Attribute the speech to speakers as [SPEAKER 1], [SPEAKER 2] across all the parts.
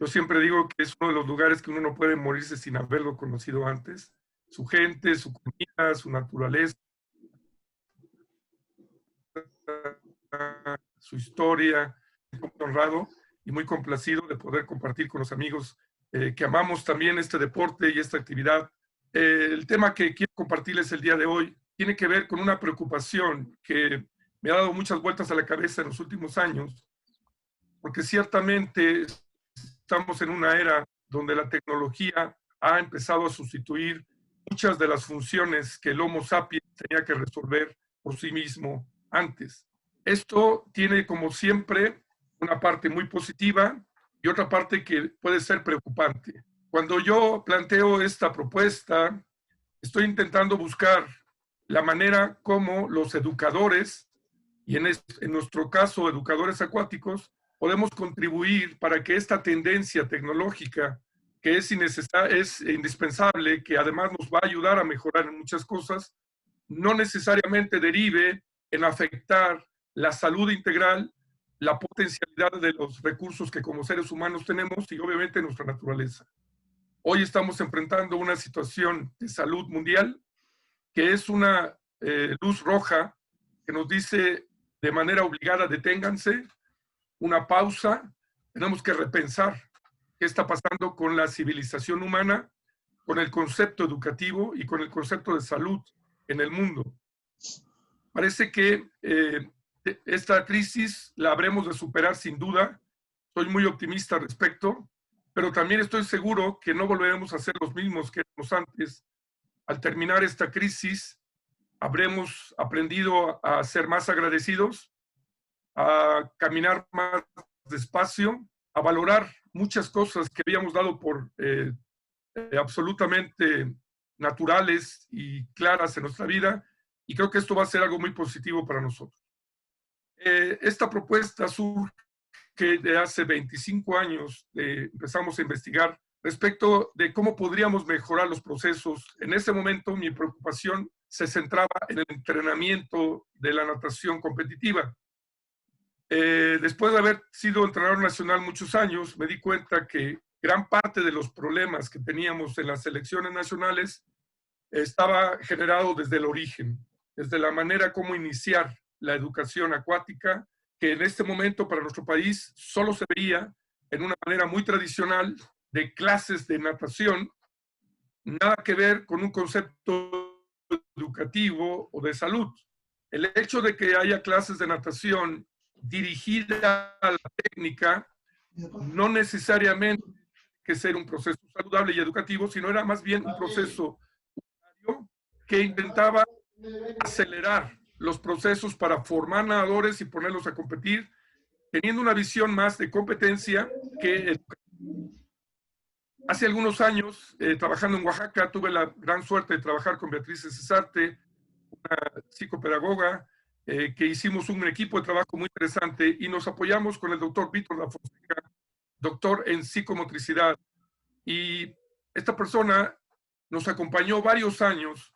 [SPEAKER 1] Yo siempre digo que es uno de los lugares que uno no puede morirse sin haberlo conocido antes. Su gente, su comida, su naturaleza, su historia. Muy honrado y muy complacido de poder compartir con los amigos que amamos también este deporte y esta actividad. El tema que quiero compartirles el día de hoy tiene que ver con una preocupación que me ha dado muchas vueltas a la cabeza en los últimos años, porque ciertamente estamos en una era donde la tecnología ha empezado a sustituir muchas de las funciones que el Homo sapiens tenía que resolver por sí mismo antes. Esto tiene, como siempre, una parte muy positiva y otra parte que puede ser preocupante. Cuando yo planteo esta propuesta, estoy intentando buscar la manera como los educadores, y en nuestro caso educadores acuáticos, podemos contribuir para que esta tendencia tecnológica, que es indispensable, que además nos va a ayudar a mejorar en muchas cosas, no necesariamente derive en afectar la salud integral, la potencialidad de los recursos que como seres humanos tenemos y obviamente nuestra naturaleza. Hoy estamos enfrentando una situación de salud mundial que es una luz roja que nos dice de manera obligada: deténganse, una pausa, tenemos que repensar qué está pasando con la civilización humana, con el concepto educativo y con el concepto de salud en el mundo. Parece que esta crisis la habremos de superar sin duda. Soy muy optimista al respecto, pero también estoy seguro que no volveremos a ser los mismos que éramos antes. Al terminar esta crisis, habremos aprendido a ser más agradecidos, a caminar más despacio, a valorar muchas cosas que habíamos dado por absolutamente naturales y claras en nuestra vida, y creo que esto va a ser algo muy positivo para nosotros. Esta propuesta surge de hace 25 años, empezamos a investigar respecto de cómo podríamos mejorar los procesos. En ese momento mi preocupación se centraba en el entrenamiento de la natación competitiva. Después de haber sido entrenador nacional muchos años, me di cuenta que gran parte de los problemas que teníamos en las selecciones nacionales estaba generado desde el origen, desde la manera como iniciar la educación acuática, que en este momento para nuestro país solo se veía en una manera muy tradicional de clases de natación, nada que ver con un concepto educativo o de salud. El hecho de que haya clases de natación dirigida a la técnica no necesariamente tiene que ser un proceso saludable y educativo, sino era más bien un proceso que intentaba acelerar los procesos para formar nadadores y ponerlos a competir, teniendo una visión más de competencia que educativa. Hace algunos años, trabajando en Oaxaca, tuve la gran suerte de trabajar con Beatriz Cesarte, una psicopedagoga, que hicimos un equipo de trabajo muy interesante y nos apoyamos con el doctor Víctor La Fonseca, doctor en psicomotricidad. Y esta persona nos acompañó varios años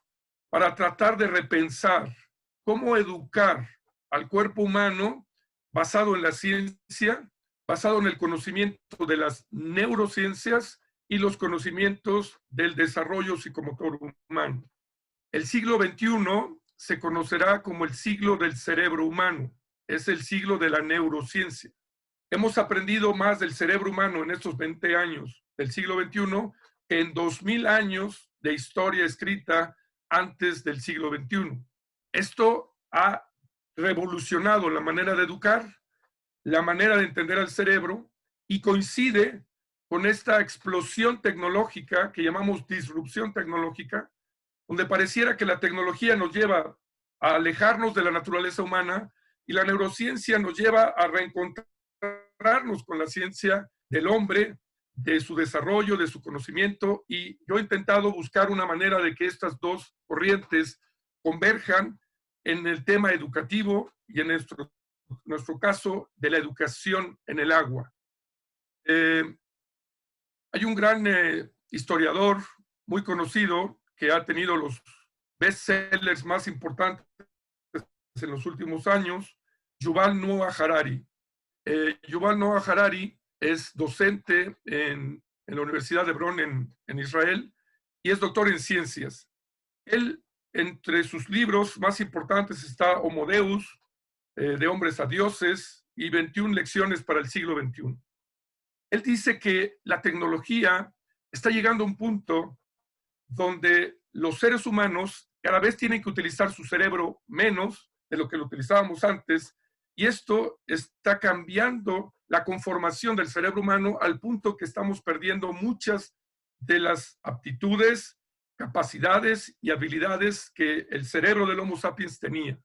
[SPEAKER 1] para tratar de repensar cómo educar al cuerpo humano basado en la ciencia, basado en el conocimiento de las neurociencias y los conocimientos del desarrollo psicomotor humano. El siglo XXI se conocerá como el siglo del cerebro humano, es el siglo de la neurociencia. Hemos aprendido más del cerebro humano en estos 20 años del siglo XXI que en 2000 años de historia escrita antes del siglo XXI. Esto ha revolucionado la manera de educar, la manera de entender al cerebro, y coincide con esta explosión tecnológica que llamamos disrupción tecnológica, donde pareciera que la tecnología nos lleva a alejarnos de la naturaleza humana y la neurociencia nos lleva a reencontrarnos con la ciencia del hombre, de su desarrollo, de su conocimiento, y yo he intentado buscar una manera de que estas dos corrientes converjan en el tema educativo y en nuestro caso de la educación en el agua. Hay un gran historiador muy conocido que ha tenido los bestsellers más importantes en los últimos años, Yuval Noah Harari. Yuval Noah Harari es docente en la Universidad de Hebrón en Israel y es doctor en ciencias. Él, entre sus libros más importantes está Homo Deus, de hombres a dioses, y 21 lecciones para el siglo XXI. Él dice que la tecnología está llegando a un punto donde los seres humanos cada vez tienen que utilizar su cerebro menos de lo que lo utilizábamos antes, y esto está cambiando la conformación del cerebro humano al punto que estamos perdiendo muchas de las aptitudes, capacidades y habilidades que el cerebro del Homo sapiens tenía.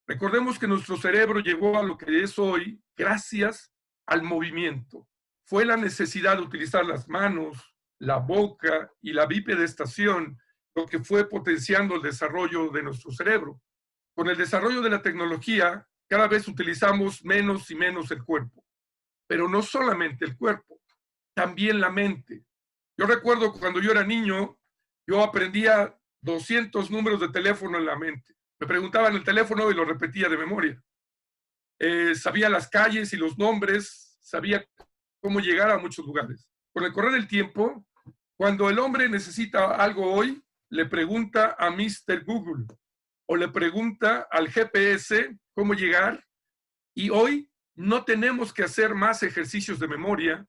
[SPEAKER 1] Recordemos que nuestro cerebro llegó a lo que es hoy gracias al movimiento. Fue la necesidad de utilizar las manos, la boca y la bipedestación lo que fue potenciando el desarrollo de nuestro cerebro. Con el desarrollo de la tecnología, cada vez utilizamos menos y menos el cuerpo. Pero no solamente el cuerpo, también la mente. Yo recuerdo cuando yo era niño, yo aprendía 200 números de teléfono en la mente. Me preguntaban el teléfono y lo repetía de memoria. Sabía las calles y los nombres, sabía cómo llegar a muchos lugares. Con el correr del tiempo, cuando el hombre necesita algo hoy, le pregunta a Mr. Google o le pregunta al GPS cómo llegar, y hoy no tenemos que hacer más ejercicios de memoria,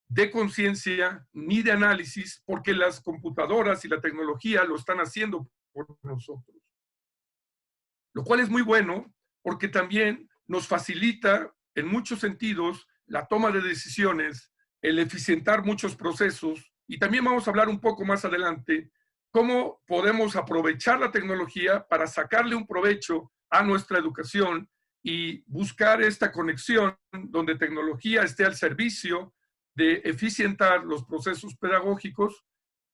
[SPEAKER 1] de conciencia ni de análisis, porque las computadoras y la tecnología lo están haciendo por nosotros. Lo cual es muy bueno porque también nos facilita en muchos sentidos la toma de decisiones, el eficientar muchos procesos, y también vamos a hablar un poco más adelante cómo podemos aprovechar la tecnología para sacarle un provecho a nuestra educación y buscar esta conexión donde tecnología esté al servicio de eficientar los procesos pedagógicos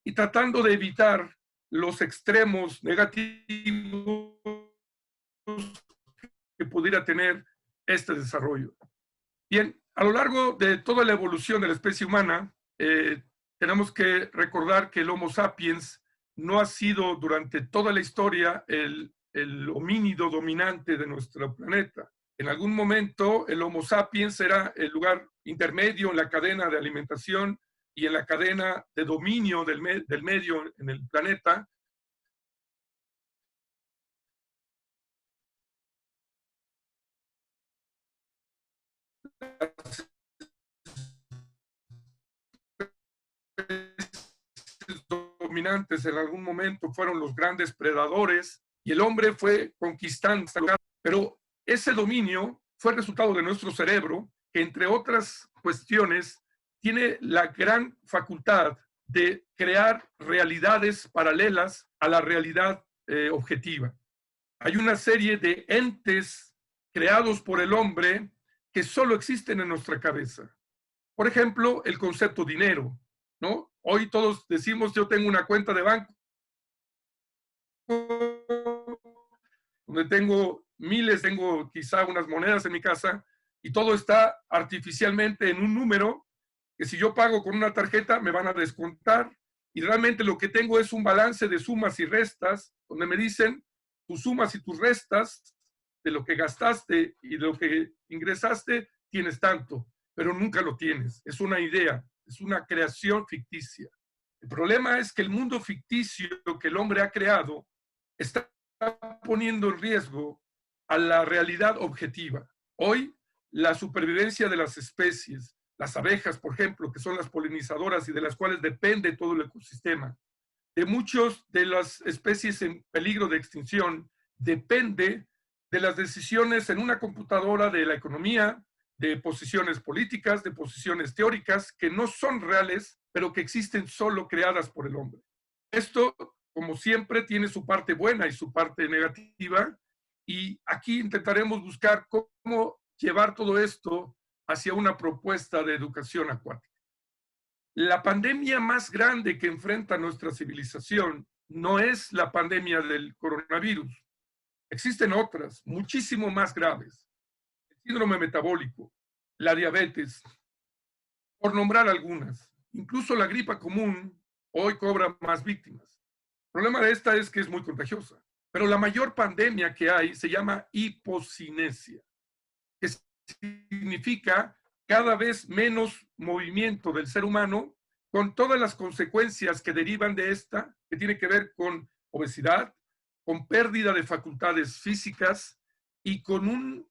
[SPEAKER 1] y tratando de evitar los extremos negativos que pudiera tener este desarrollo. Bien, a lo largo de toda la evolución de la especie humana, tenemos que recordar que el Homo sapiens no ha sido durante toda la historia el homínido dominante de nuestro planeta. En algún momento el Homo sapiens era el lugar intermedio en la cadena de alimentación y en la cadena de dominio del medio en el planeta. Dominantes en algún momento fueron los grandes predadores y el hombre fue conquistando, pero ese dominio fue el resultado de nuestro cerebro, que entre otras cuestiones tiene la gran facultad de crear realidades paralelas a la realidad objetiva. Hay una serie de entes creados por el hombre que solo existen en nuestra cabeza. Por ejemplo, el concepto dinero, ¿no? Hoy todos decimos, yo tengo una cuenta de banco donde tengo miles, tengo quizá unas monedas en mi casa, y todo está artificialmente en un número que si yo pago con una tarjeta me van a descontar, y realmente lo que tengo es un balance de sumas y restas, donde me dicen tus sumas y tus restas de lo que gastaste y de lo que ingresaste, tienes tanto, pero nunca lo tienes. Es una idea, es una creación ficticia. El problema es que el mundo ficticio que el hombre ha creado está poniendo en riesgo a la realidad objetiva. Hoy, la supervivencia de las especies, las abejas, por ejemplo, que son las polinizadoras y de las cuales depende todo el ecosistema, de muchas de las especies en peligro de extinción, depende de las decisiones en una computadora de la economía, de posiciones políticas, de posiciones teóricas que no son reales, pero que existen solo creadas por el hombre. Esto, como siempre, tiene su parte buena y su parte negativa, y aquí intentaremos buscar cómo llevar todo esto hacia una propuesta de educación acuática. La pandemia más grande que enfrenta nuestra civilización no es la pandemia del coronavirus. Existen otras, muchísimo más graves. El síndrome metabólico, la diabetes, por nombrar algunas. Incluso la gripa común hoy cobra más víctimas. El problema de esta es que es muy contagiosa. Pero la mayor pandemia que hay se llama hipocinesia, que significa cada vez menos movimiento del ser humano, con todas las consecuencias que derivan de esta, que tiene que ver con obesidad, con pérdida de facultades físicas y con un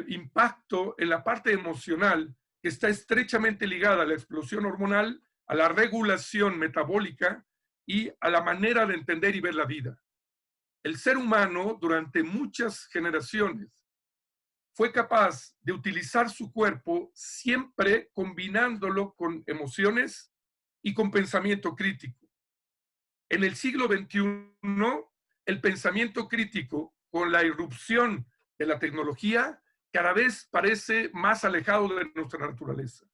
[SPEAKER 1] impacto en la parte emocional que está estrechamente ligada a la explosión hormonal, a la regulación metabólica y a la manera de entender y ver la vida. El ser humano durante muchas generaciones fue capaz de utilizar su cuerpo siempre combinándolo con emociones y con pensamiento crítico. En el siglo XXI, el pensamiento crítico, con la irrupción de la tecnología, cada vez parece más alejado de nuestra naturaleza.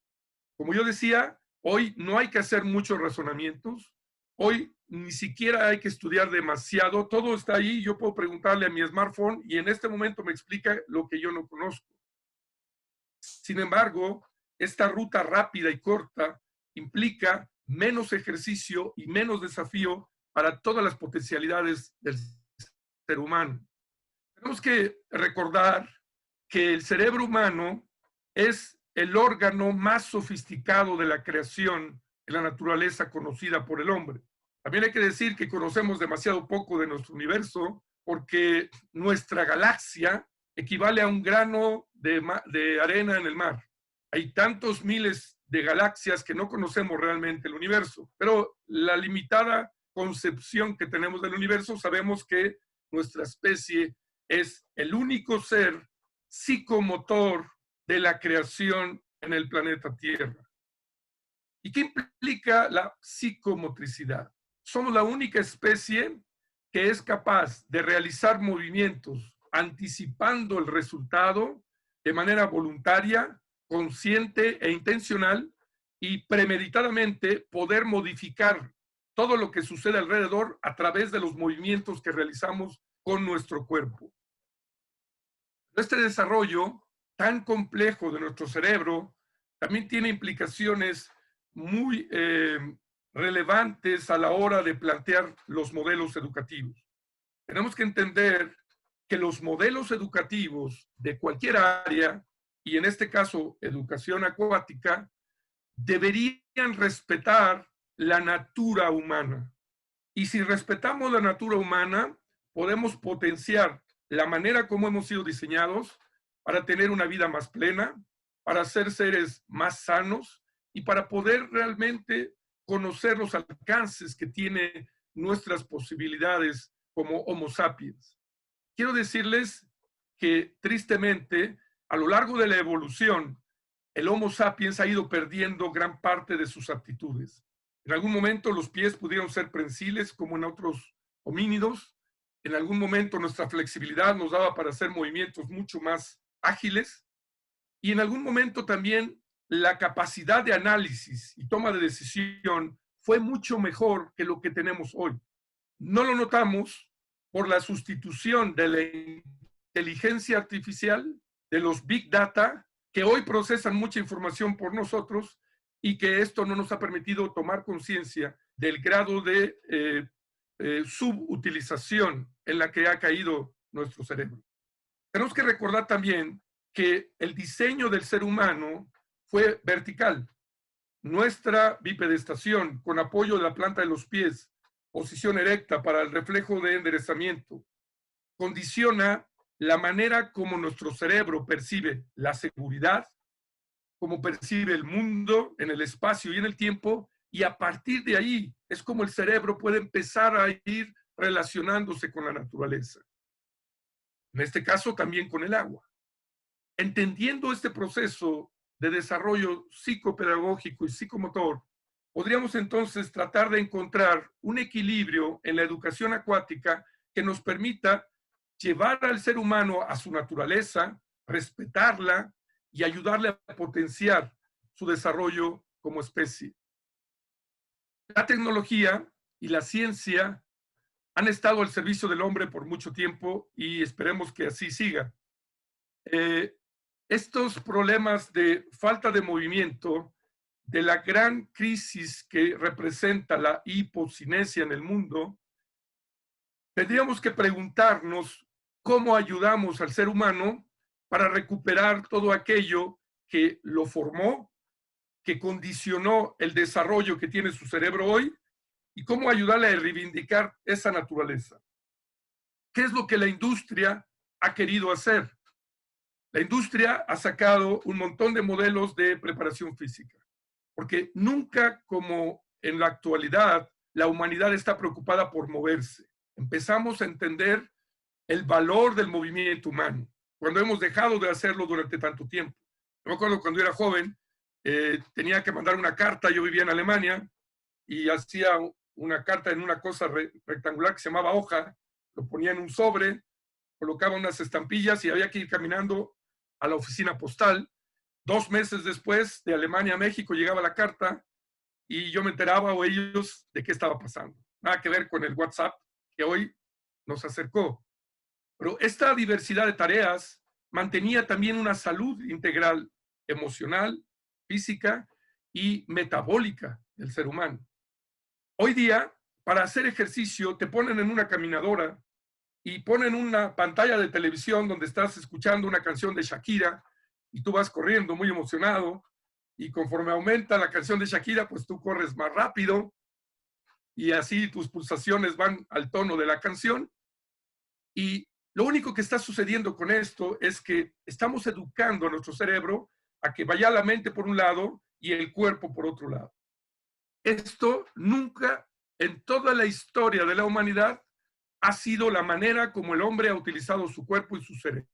[SPEAKER 1] Como yo decía, hoy no hay que hacer muchos razonamientos, hoy ni siquiera hay que estudiar demasiado, todo está ahí, yo puedo preguntarle a mi smartphone y en este momento me explica lo que yo no conozco. Sin embargo, esta ruta rápida y corta implica menos ejercicio y menos desafío para todas las potencialidades del ser humano. Tenemos que recordar que el cerebro humano es el órgano más sofisticado de la creación en la naturaleza conocida por el hombre. También hay que decir que conocemos demasiado poco de nuestro universo porque nuestra galaxia equivale a un grano de arena en el mar. Hay tantos miles de galaxias que no conocemos realmente el universo, pero la limitada concepción que tenemos del universo, sabemos que nuestra especie es el único ser psicomotor de la creación en el planeta Tierra. ¿Y qué implica la psicomotricidad? Somos la única especie que es capaz de realizar movimientos anticipando el resultado de manera voluntaria, consciente e intencional y premeditadamente poder modificar todo lo que sucede alrededor a través de los movimientos que realizamos con nuestro cuerpo. Este desarrollo tan complejo de nuestro cerebro también tiene implicaciones muy relevantes a la hora de plantear los modelos educativos. Tenemos que entender que los modelos educativos de cualquier área, y en este caso educación acuática, deberían respetar la natura humana. Y si respetamos la natura humana, podemos potenciar la manera como hemos sido diseñados para tener una vida más plena, para ser seres más sanos y para poder realmente conocer los alcances que tiene nuestras posibilidades como Homo sapiens. Quiero decirles que tristemente, a lo largo de la evolución, el Homo sapiens ha ido perdiendo gran parte de sus aptitudes. En algún momento los pies pudieron ser prensiles como en otros homínidos. En algún momento nuestra flexibilidad nos daba para hacer movimientos mucho más ágiles. Y en algún momento también la capacidad de análisis y toma de decisión fue mucho mejor que lo que tenemos hoy. No lo notamos por la sustitución de la inteligencia artificial, de los big data, que hoy procesan mucha información por nosotros y que esto no nos ha permitido tomar conciencia del grado de subutilización en la que ha caído nuestro cerebro. Tenemos que recordar también que el diseño del ser humano fue vertical. Nuestra bipedestación, con apoyo de la planta de los pies, posición erecta para el reflejo de enderezamiento, condiciona la manera como nuestro cerebro percibe la seguridad, como percibe el mundo en el espacio y en el tiempo, y a partir de ahí es como el cerebro puede empezar a ir relacionándose con la naturaleza. En este caso también con el agua. Entendiendo este proceso de desarrollo psicopedagógico y psicomotor, podríamos entonces tratar de encontrar un equilibrio en la educación acuática que nos permita llevar al ser humano a su naturaleza, respetarla y ayudarle a potenciar su desarrollo como especie. La tecnología y la ciencia han estado al servicio del hombre por mucho tiempo y esperemos que así siga. Estos problemas de falta de movimiento, de la gran crisis que representa la hipocinesia en el mundo, tendríamos que preguntarnos cómo ayudamos al ser humano para recuperar todo aquello que lo formó, que condicionó el desarrollo que tiene su cerebro hoy, y cómo ayudarle a reivindicar esa naturaleza. ¿Qué es lo que la industria ha querido hacer? La industria ha sacado un montón de modelos de preparación física, porque nunca como en la actualidad la humanidad está preocupada por moverse. Empezamos a entender el valor del movimiento humano, cuando hemos dejado de hacerlo durante tanto tiempo. Yo me acuerdo cuando era joven, tenía que mandar una carta, yo vivía en Alemania, y hacía una carta en una cosa rectangular que se llamaba hoja, lo ponía en un sobre, colocaba unas estampillas y había que ir caminando a la oficina postal. 2 meses después, de Alemania a México, llegaba la carta y yo me enteraba, o ellos, de qué estaba pasando. Nada que ver con el WhatsApp, que hoy nos acercó. Pero esta diversidad de tareas mantenía también una salud integral emocional, física y metabólica del ser humano. Hoy día, para hacer ejercicio, te ponen en una caminadora y ponen una pantalla de televisión donde estás escuchando una canción de Shakira y tú vas corriendo muy emocionado, y conforme aumenta la canción de Shakira, pues tú corres más rápido y así tus pulsaciones van al tono de la canción. Y lo único que está sucediendo con esto es que estamos educando a nuestro cerebro a que vaya la mente por un lado y el cuerpo por otro lado. Esto nunca en toda la historia de la humanidad ha sido la manera como el hombre ha utilizado su cuerpo y su cerebro.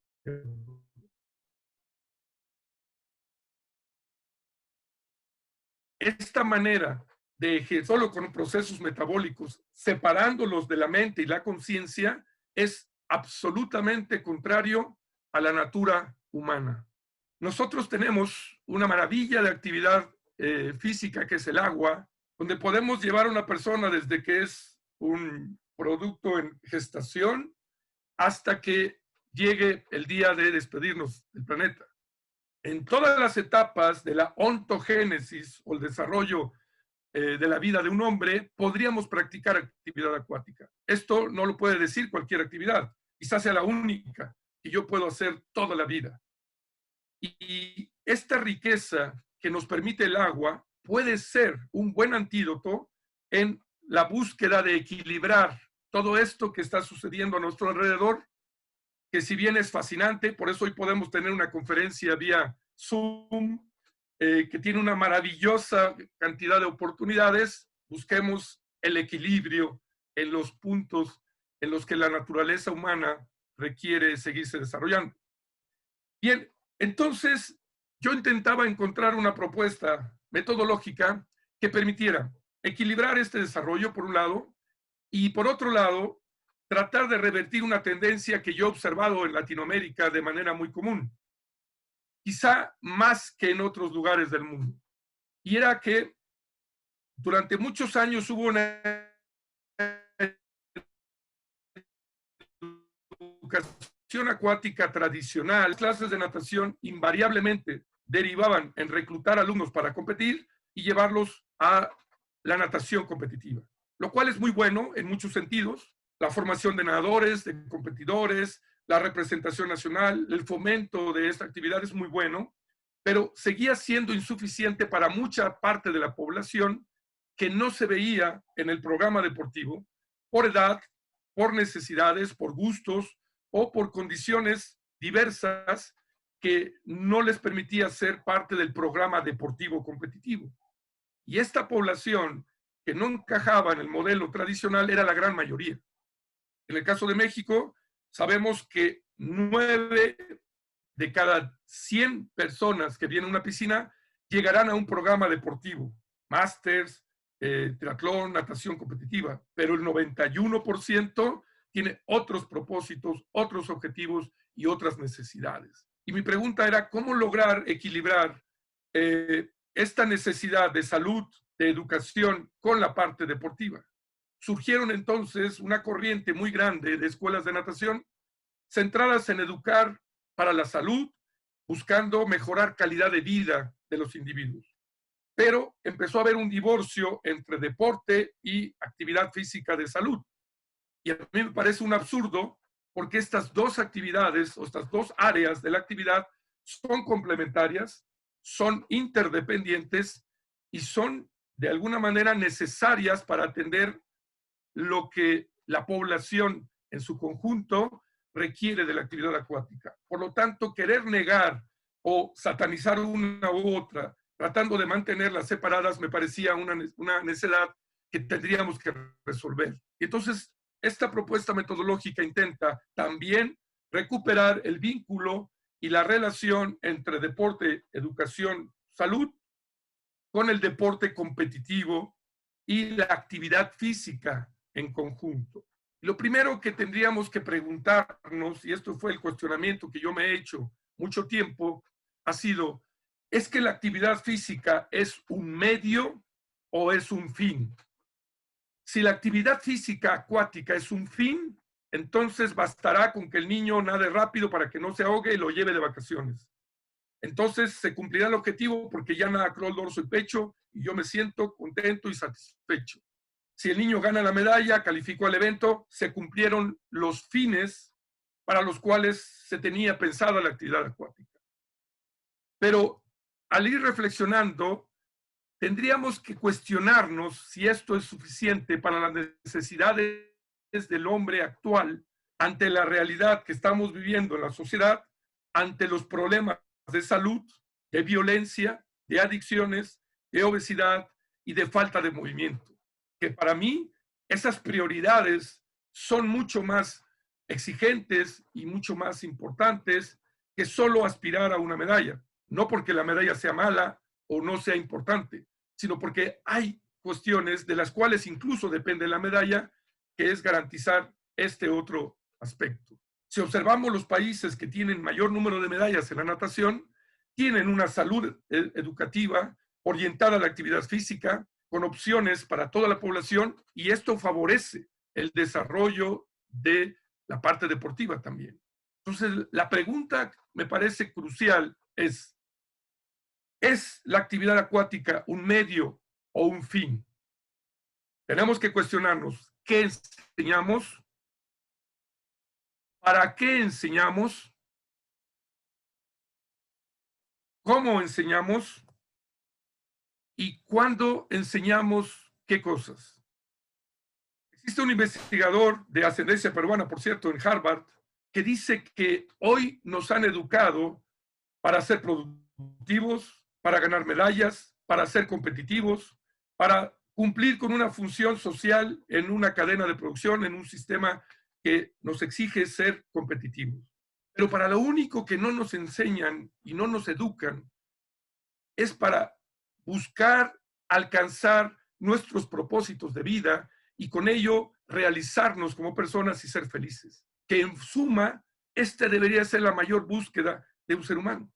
[SPEAKER 1] Esta manera de ejercer solo con procesos metabólicos, separándolos de la mente y la conciencia, es absolutamente contrario a la natura humana. Nosotros tenemos una maravilla de actividad física, que es el agua, donde podemos llevar a una persona desde que es un producto en gestación hasta que llegue el día de despedirnos del planeta. En todas las etapas de la ontogénesis o el desarrollo de la vida de un hombre, podríamos practicar actividad acuática. Esto no lo puede decir cualquier actividad, quizás sea la única que yo puedo hacer toda la vida. Y esta riqueza que nos permite el agua puede ser un buen antídoto en la búsqueda de equilibrar todo esto que está sucediendo a nuestro alrededor, que si bien es fascinante, por eso hoy podemos tener una conferencia vía Zoom, que tiene una maravillosa cantidad de oportunidades. Busquemos el equilibrio en los puntos en los que la naturaleza humana requiere seguirse desarrollando. Bien, entonces yo intentaba encontrar una propuesta metodológica que permitiera equilibrar este desarrollo, por un lado, y por otro lado, tratar de revertir una tendencia que yo he observado en Latinoamérica de manera muy común, quizá más que en otros lugares del mundo. Y era que durante muchos años hubo una educación acuática tradicional. Las clases de natación invariablemente derivaban en reclutar alumnos para competir y llevarlos a la natación competitiva, lo cual es muy bueno en muchos sentidos. La formación de nadadores, de competidores, la representación nacional, el fomento de esta actividad es muy bueno, pero seguía siendo insuficiente para mucha parte de la población que no se veía en el programa deportivo por edad, por necesidades, por gustos o por condiciones diversas que no les permitía ser parte del programa deportivo competitivo. Y esta población que no encajaba en el modelo tradicional era la gran mayoría. En el caso de México, sabemos que 9 de cada 100 personas que vienen a una piscina llegarán a un programa deportivo, másters, triatlón, natación competitiva, pero el 91% tiene otros propósitos, otros objetivos y otras necesidades. Y mi pregunta era, ¿cómo lograr equilibrar esta necesidad de salud, de educación, con la parte deportiva? Surgieron entonces una corriente muy grande de escuelas de natación centradas en educar para la salud, buscando mejorar calidad de vida de los individuos. Pero empezó a haber un divorcio entre deporte y actividad física de salud. Y a mí me parece un absurdo, porque estas dos actividades o estas dos áreas de la actividad son complementarias son interdependientes y son de alguna manera necesarias para atender lo que la población en su conjunto requiere de la actividad acuática. Por lo tanto, querer negar o satanizar una u otra, tratando de mantenerlas separadas, me parecía una necedad que tendríamos que resolver. Y entonces, esta propuesta metodológica intenta también recuperar el vínculo y la relación entre deporte, educación, salud, con el deporte competitivo y la actividad física en conjunto. Lo primero que tendríamos que preguntarnos, y esto fue el cuestionamiento que yo me he hecho mucho tiempo, ha sido, ¿es que la actividad física es un medio o es un fin? Si la actividad física acuática es un fin, entonces bastará con que el niño nade rápido para que no se ahogue y lo lleve de vacaciones. Entonces se cumplirá el objetivo porque ya nada crawl, dorso y pecho y yo me siento contento y satisfecho. Si el niño gana la medalla, calificó al evento, se cumplieron los fines para los cuales se tenía pensada la actividad acuática. Pero al ir reflexionando, tendríamos que cuestionarnos si esto es suficiente para las necesidades del hombre actual ante la realidad que estamos viviendo en la sociedad, ante los problemas de salud, de violencia, de adicciones, de obesidad y de falta de movimiento. Que para mí esas prioridades son mucho más exigentes y mucho más importantes que solo aspirar a una medalla. No porque la medalla sea mala o no sea importante, sino porque hay cuestiones de las cuales incluso depende la medalla, que es garantizar este otro aspecto. Si observamos los países que tienen mayor número de medallas en la natación, tienen una salud educativa orientada a la actividad física, con opciones para toda la población, y esto favorece el desarrollo de la parte deportiva también. Entonces, la pregunta me parece crucial ¿es la actividad acuática un medio o un fin? Tenemos que cuestionarnos qué enseñamos, para qué enseñamos, cómo enseñamos y cuándo enseñamos qué cosas. Existe un investigador de ascendencia peruana, por cierto, en Harvard, que dice que hoy nos han educado para ser productivos, para ganar medallas, para ser competitivos, para cumplir con una función social en una cadena de producción, en un sistema que nos exige ser competitivos. Pero para lo único que no nos enseñan y no nos educan es para buscar alcanzar nuestros propósitos de vida y con ello realizarnos como personas y ser felices. Que en suma, esta debería ser la mayor búsqueda de un ser humano.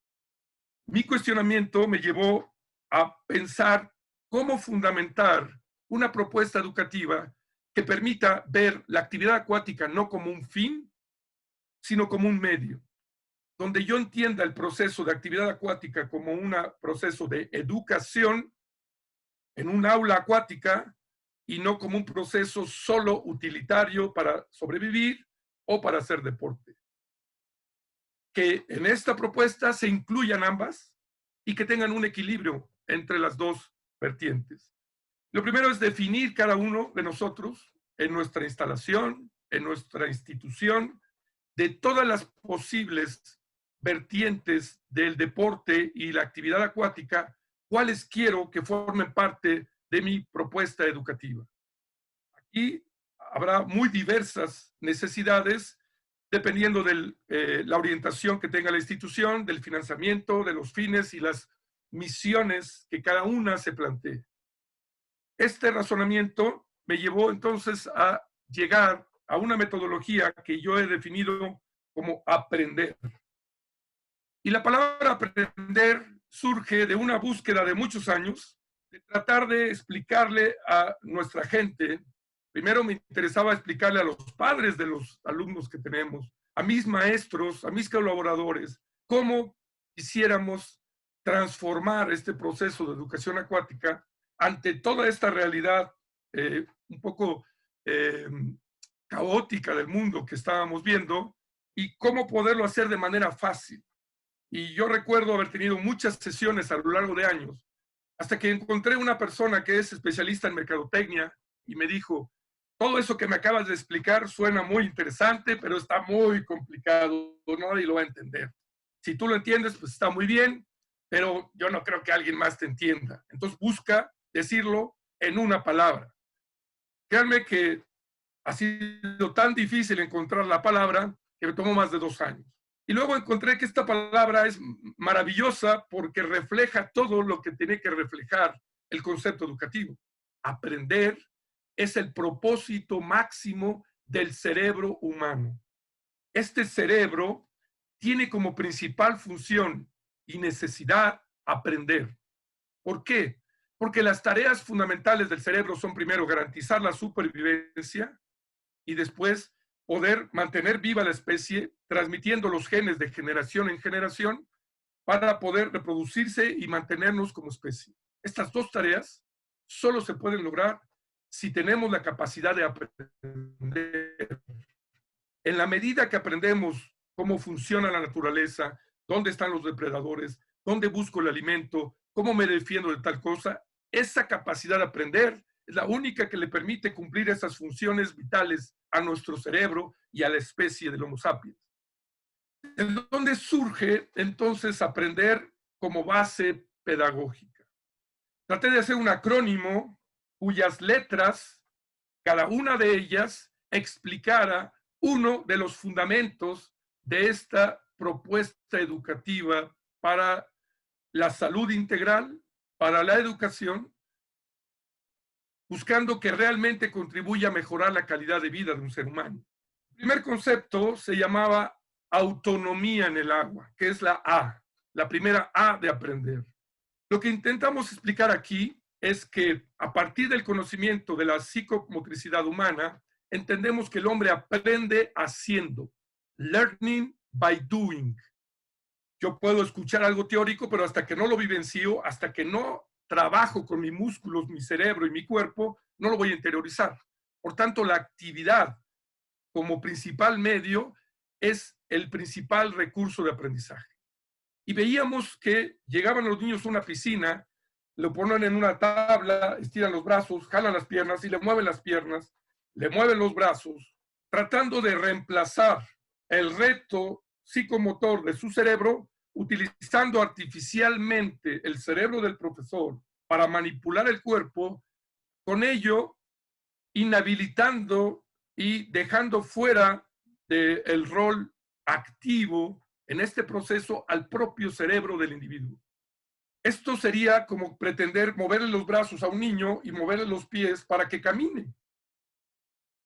[SPEAKER 1] Mi cuestionamiento me llevó a pensar cómo fundamentar una propuesta educativa que permita ver la actividad acuática no como un fin, sino como un medio, donde yo entienda el proceso de actividad acuática como un proceso de educación en un aula acuática y no como un proceso solo utilitario para sobrevivir o para hacer deporte. Que en esta propuesta se incluyan ambas y que tengan un equilibrio entre las dos vertientes. Lo primero es definir cada uno de nosotros en nuestra instalación, en nuestra institución, de todas las posibles vertientes del deporte y la actividad acuática, cuáles quiero que formen parte de mi propuesta educativa. Aquí habrá muy diversas necesidades dependiendo de la orientación que tenga la institución, del financiamiento, de los fines y las misiones que cada una se plantee. Este razonamiento me llevó entonces a llegar a una metodología que yo he definido como aprender. Y la palabra aprender surge de una búsqueda de muchos años, de tratar de explicarle a nuestra gente. Primero me interesaba explicarle a los padres de los alumnos que tenemos, a mis maestros, a mis colaboradores, cómo quisiéramos transformar este proceso de educación acuática ante toda esta realidad un poco caótica del mundo que estábamos viendo y cómo poderlo hacer de manera fácil. Y yo recuerdo haber tenido muchas sesiones a lo largo de años, hasta que encontré una persona que es especialista en mercadotecnia y me dijo, todo eso que me acabas de explicar suena muy interesante, pero está muy complicado, nadie lo va a entender. Si tú lo entiendes, pues está muy bien, pero yo no creo que alguien más te entienda. Entonces busca decirlo en una palabra. Créanme que ha sido tan difícil encontrar la palabra que me tomó más de 2 años. Y luego encontré que esta palabra es maravillosa porque refleja todo lo que tiene que reflejar el concepto educativo. Aprender es el propósito máximo del cerebro humano. Este cerebro tiene como principal función y necesidad aprender. ¿Por qué? Porque las tareas fundamentales del cerebro son primero garantizar la supervivencia y después poder mantener viva la especie, transmitiendo los genes de generación en generación para poder reproducirse y mantenernos como especie. Estas dos tareas solo se pueden lograr si tenemos la capacidad de aprender. En la medida que aprendemos cómo funciona la naturaleza, dónde están los depredadores, dónde busco el alimento, cómo me defiendo de tal cosa, esa capacidad de aprender es la única que le permite cumplir esas funciones vitales a nuestro cerebro y a la especie del Homo sapiens. ¿De dónde surge entonces aprender como base pedagógica? Traté de hacer un acrónimo cuyas letras, cada una de ellas, explicara uno de los fundamentos de esta propuesta educativa para la salud integral, para la educación, buscando que realmente contribuya a mejorar la calidad de vida de un ser humano. El primer concepto se llamaba autonomía en el agua, que es la primera A de aprender. Lo que intentamos explicar aquí es que a partir del conocimiento de la psicomotricidad humana, entendemos que el hombre aprende haciendo, learning by doing. Yo puedo escuchar algo teórico, pero hasta que no lo vivencio, hasta que no trabajo con mis músculos, mi cerebro y mi cuerpo, no lo voy a interiorizar. Por tanto, la actividad como principal medio es el principal recurso de aprendizaje. Y veíamos que llegaban los niños a una piscina, lo ponen en una tabla, estiran los brazos, jalan las piernas y le mueven las piernas, le mueven los brazos, tratando de reemplazar el reto psicomotor de su cerebro, utilizando artificialmente el cerebro del profesor para manipular el cuerpo, con ello inhabilitando y dejando fuera del rol activo en este proceso al propio cerebro del individuo. Esto sería como pretender moverle los brazos a un niño y moverle los pies para que camine.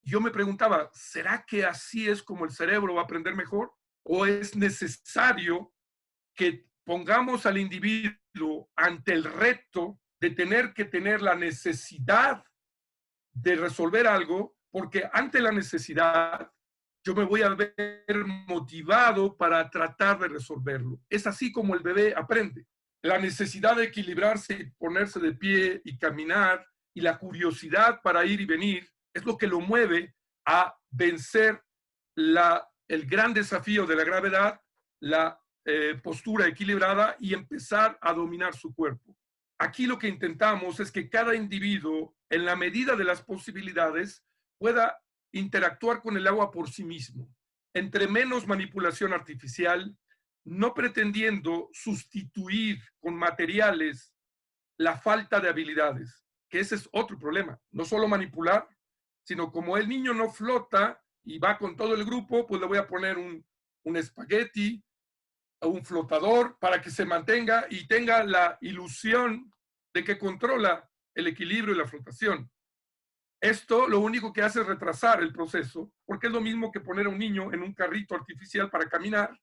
[SPEAKER 1] Yo me preguntaba, ¿será que así es como el cerebro va a aprender mejor? ¿O es necesario que pongamos al individuo ante el reto de tener que tener la necesidad de resolver algo, porque ante la necesidad yo me voy a ver motivado para tratar de resolverlo? Es así como el bebé aprende. La necesidad de equilibrarse y ponerse de pie y caminar y la curiosidad para ir y venir es lo que lo mueve a vencer el gran desafío de la gravedad, la postura equilibrada y empezar a dominar su cuerpo. Aquí lo que intentamos es que cada individuo, en la medida de las posibilidades, pueda interactuar con el agua por sí mismo. Entre menos manipulación artificial, no pretendiendo sustituir con materiales la falta de habilidades, que ese es otro problema. No solo manipular, sino como el niño no flota y va con todo el grupo, pues le voy a poner un espagueti, un flotador para que se mantenga y tenga la ilusión de que controla el equilibrio y la flotación. Esto lo único que hace es retrasar el proceso, porque es lo mismo que poner a un niño en un carrito artificial para caminar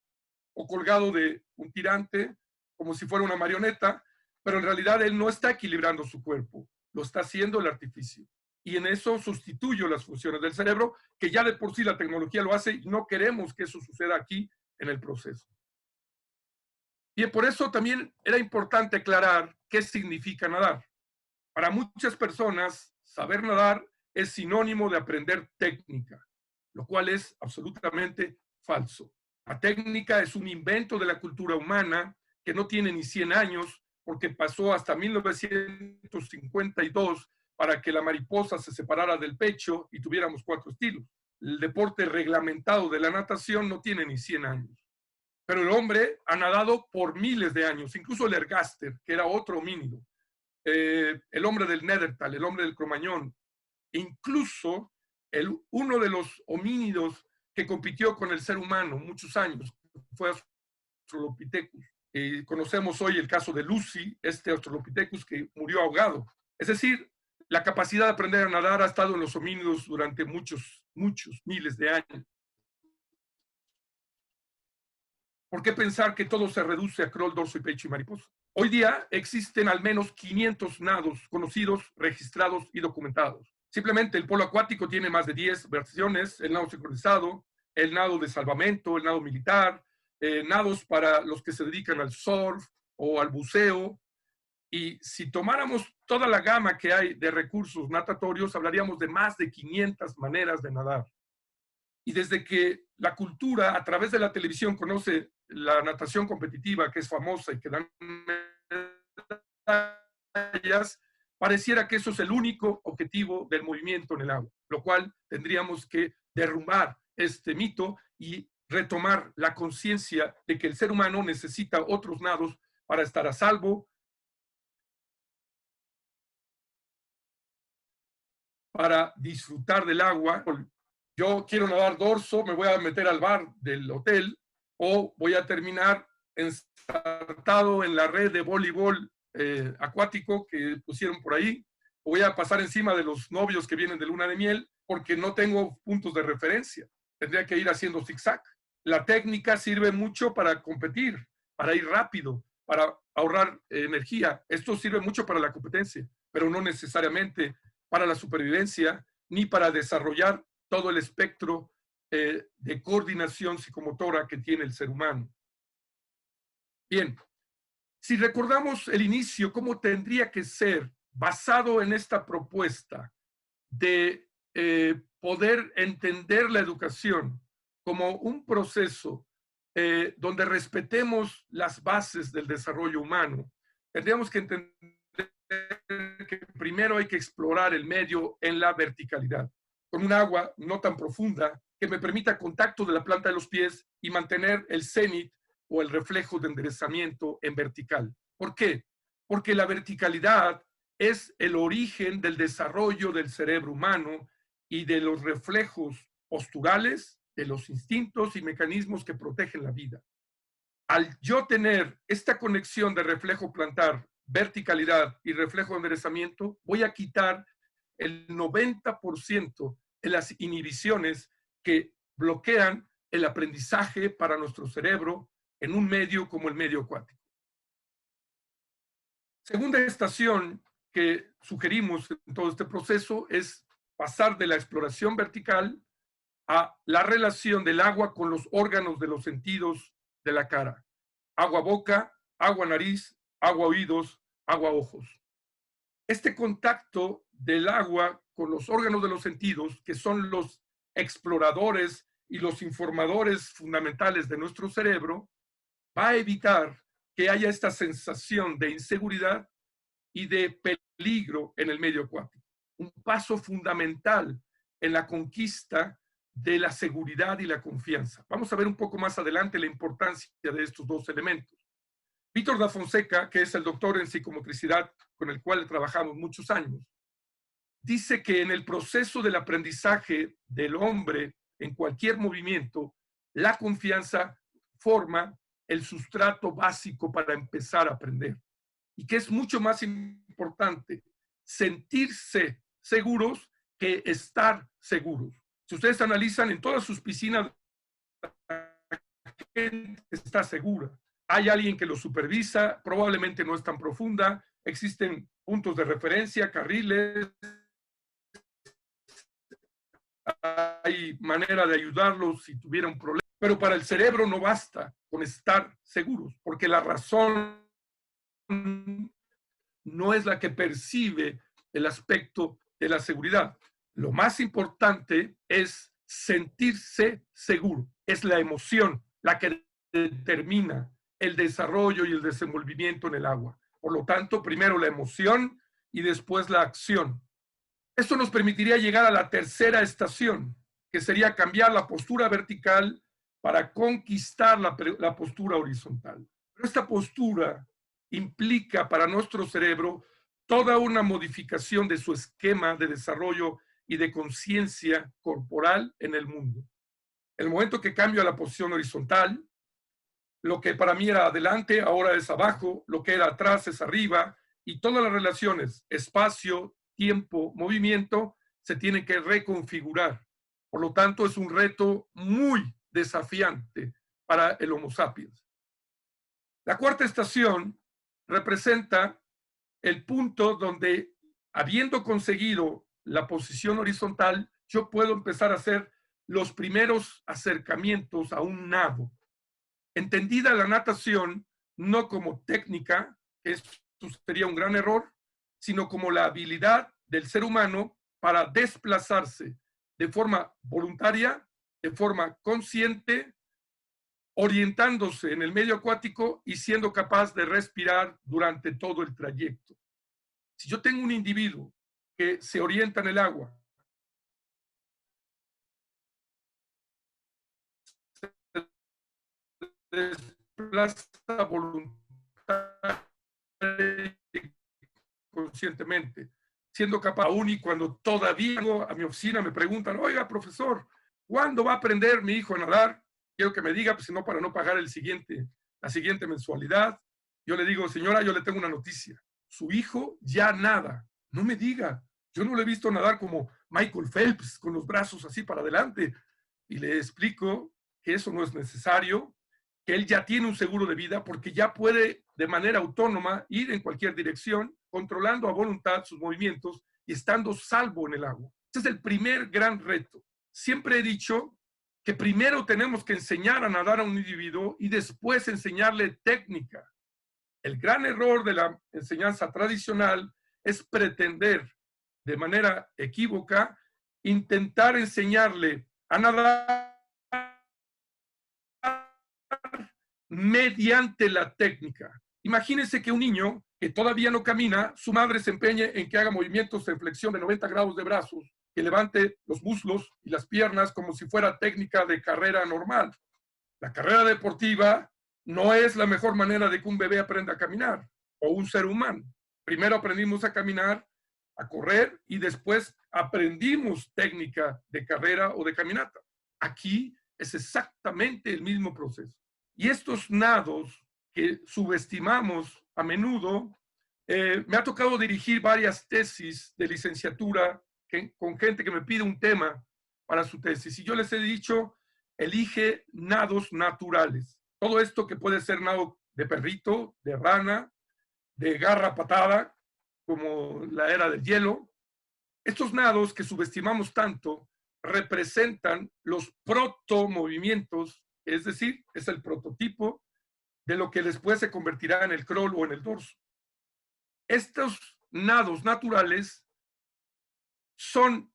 [SPEAKER 1] o colgado de un tirante como si fuera una marioneta, pero en realidad él no está equilibrando su cuerpo, lo está haciendo el artificio. Y en eso sustituyo las funciones del cerebro, que ya de por sí la tecnología lo hace y no queremos que eso suceda aquí en el proceso. Y por eso también era importante aclarar qué significa nadar. Para muchas personas, saber nadar es sinónimo de aprender técnica, lo cual es absolutamente falso. La técnica es un invento de la cultura humana que no tiene ni 100 años, porque pasó hasta 1952 para que la mariposa se separara del pecho y tuviéramos 4 estilos. El deporte reglamentado de la natación no tiene ni 100 años. Pero el hombre ha nadado por miles de años, incluso el ergáster, que era otro homínido, el hombre del Néandertal, el hombre del Cromañón, incluso uno de los homínidos que compitió con el ser humano muchos años, fue Australopithecus. Conocemos hoy el caso de Lucy, este Australopithecus que murió ahogado. Es decir, la capacidad de aprender a nadar ha estado en los homínidos durante muchos miles de años. ¿Por qué pensar que todo se reduce a crawl, dorso y pecho y mariposa? Hoy día existen al menos 500 nados conocidos, registrados y documentados. Simplemente el polo acuático tiene más de 10 versiones, el nado sincronizado, el nado de salvamento, el nado militar, nados para los que se dedican al surf o al buceo. Y si tomáramos toda la gama que hay de recursos natatorios, hablaríamos de más de 500 maneras de nadar. Y desde que la cultura a través de la televisión conoce la natación competitiva, que es famosa y que dan medallas, pareciera que eso es el único objetivo del movimiento en el agua, lo cual tendríamos que derrumbar este mito y retomar la conciencia de que el ser humano necesita otros nados para estar a salvo, para disfrutar del agua. Yo quiero nadar dorso, me voy a meter al bar del hotel o voy a terminar ensartado en la red de voleibol acuático que pusieron por ahí, o voy a pasar encima de los novios que vienen de luna de miel porque no tengo puntos de referencia. Tendría que ir haciendo zigzag. La técnica sirve mucho para competir, para ir rápido, para ahorrar energía. Esto sirve mucho para la competencia, pero no necesariamente para la supervivencia ni para desarrollar todo el espectro de coordinación psicomotora que tiene el ser humano. Bien, si recordamos el inicio, ¿cómo tendría que ser basado en esta propuesta de poder entender la educación como un proceso donde respetemos las bases del desarrollo humano? Tendríamos que entender que primero hay que explorar el medio en la verticalidad, con un agua no tan profunda que me permita contacto de la planta de los pies y mantener el cenit o el reflejo de enderezamiento en vertical. ¿Por qué? Porque la verticalidad es el origen del desarrollo del cerebro humano y de los reflejos posturales, de los instintos y mecanismos que protegen la vida. Al yo tener esta conexión de reflejo plantar, verticalidad y reflejo de enderezamiento, voy a quitar el 90% de las inhibiciones que bloquean el aprendizaje para nuestro cerebro en un medio como el medio acuático. Segunda estación que sugerimos en todo este proceso es pasar de la exploración vertical a la relación del agua con los órganos de los sentidos de la cara. Agua boca, agua nariz, agua oídos, agua ojos. Este contacto del agua con los órganos de los sentidos, que son los exploradores y los informadores fundamentales de nuestro cerebro, va a evitar que haya esta sensación de inseguridad y de peligro en el medio acuático. Un paso fundamental en la conquista de la seguridad y la confianza. Vamos a ver un poco más adelante la importancia de estos dos elementos. Víctor da Fonseca, que es el doctor en psicomotricidad con el cual trabajamos muchos años, dice que en el proceso del aprendizaje del hombre en cualquier movimiento, la confianza forma el sustrato básico para empezar a aprender. Y que es mucho más importante sentirse seguros que estar seguros. Si ustedes analizan en todas sus piscinas, la gente está segura. Hay alguien que lo supervisa, probablemente no es tan profunda, existen puntos de referencia, carriles, hay manera de ayudarlos si tuviera un problema. Pero para el cerebro no basta con estar seguros, porque la razón no es la que percibe el aspecto de la seguridad. Lo más importante es sentirse seguro, es la emoción la que determina el desarrollo y el desenvolvimiento en el agua. Por lo tanto, primero la emoción y después la acción. Esto nos permitiría llegar a la tercera estación, que sería cambiar la postura vertical para conquistar la postura horizontal. Pero esta postura implica para nuestro cerebro toda una modificación de su esquema de desarrollo y de conciencia corporal en el mundo. El momento que cambio a la posición horizontal, lo que para mí era adelante, ahora es abajo, lo que era atrás es arriba, y todas las relaciones, espacio, tiempo, movimiento, se tienen que reconfigurar. Por lo tanto, es un reto muy desafiante para el Homo sapiens. La cuarta estación representa el punto donde, habiendo conseguido la posición horizontal, yo puedo empezar a hacer los primeros acercamientos a un nado. Entendida la natación no como técnica, que esto sería un gran error, sino como la habilidad del ser humano para desplazarse de forma voluntaria, de forma consciente, orientándose en el medio acuático y siendo capaz de respirar durante todo el trayecto. Si yo tengo un individuo que se orienta en el agua, se desplaza voluntariamente, conscientemente, siendo capaz, aún y cuando todavía a mi oficina me preguntan, oiga, profesor, ¿cuándo va a aprender mi hijo a nadar? Quiero que me diga, pues si no, para no pagar la siguiente mensualidad. Yo le digo, señora, yo le tengo una noticia. Su hijo ya nada. No me diga. Yo no lo he visto nadar como Michael Phelps, con los brazos así para adelante. Y le explico que eso no es necesario, que él ya tiene un seguro de vida porque ya puede de manera autónoma ir en cualquier dirección, controlando a voluntad sus movimientos y estando salvo en el agua. Ese es el primer gran reto. Siempre he dicho que primero tenemos que enseñar a nadar a un individuo y después enseñarle técnica. El gran error de la enseñanza tradicional es pretender de manera equívoca intentar enseñarle a nadar mediante la técnica. Imagínense que un niño que todavía no camina, su madre se empeñe en que haga movimientos en flexión de 90 grados de brazos, que levante los muslos y las piernas como si fuera técnica de carrera normal. La carrera deportiva no es la mejor manera de que un bebé aprenda a caminar o un ser humano. Primero aprendimos a caminar, a correr y después aprendimos técnica de carrera o de caminata. Aquí es exactamente el mismo proceso. Y estos nados que subestimamos a menudo, me ha tocado dirigir varias tesis de licenciatura con gente que me pide un tema para su tesis. Y yo les he dicho, elige nados naturales. Todo esto que puede ser nado de perrito, de rana, de garra patada, como la era del hielo. Estos nados que subestimamos tanto representan los protomovimientos, es decir, es el prototipo de lo que después se convertirá en el crawl o en el dorso. Estos nados naturales son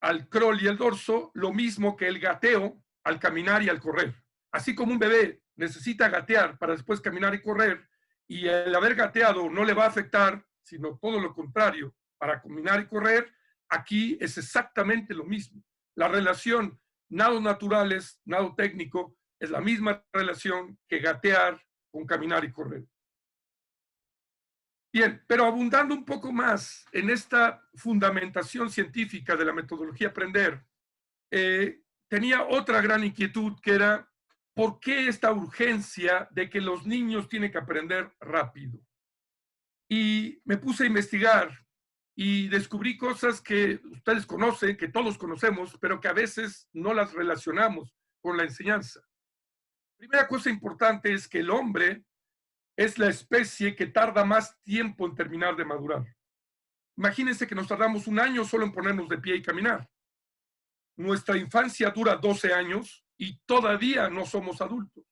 [SPEAKER 1] al crawl y el dorso lo mismo que el gateo al caminar y al correr. Así como un bebé necesita gatear para después caminar y correr, y el haber gateado no le va a afectar, sino todo lo contrario, para caminar y correr, aquí es exactamente lo mismo. La relación nado naturales, nado técnico, es la misma relación que gatear con caminar y correr. Bien, pero abundando un poco más en esta fundamentación científica de la metodología aprender, tenía otra gran inquietud que era, ¿por qué esta urgencia de que los niños tienen que aprender rápido? Y me puse a investigar y descubrí cosas que ustedes conocen, que todos conocemos, pero que a veces no las relacionamos con la enseñanza. Primera cosa importante es que el hombre es la especie que tarda más tiempo en terminar de madurar. Imagínense que nos tardamos un año solo en ponernos de pie y caminar. Nuestra infancia dura 12 años y todavía no somos adultos.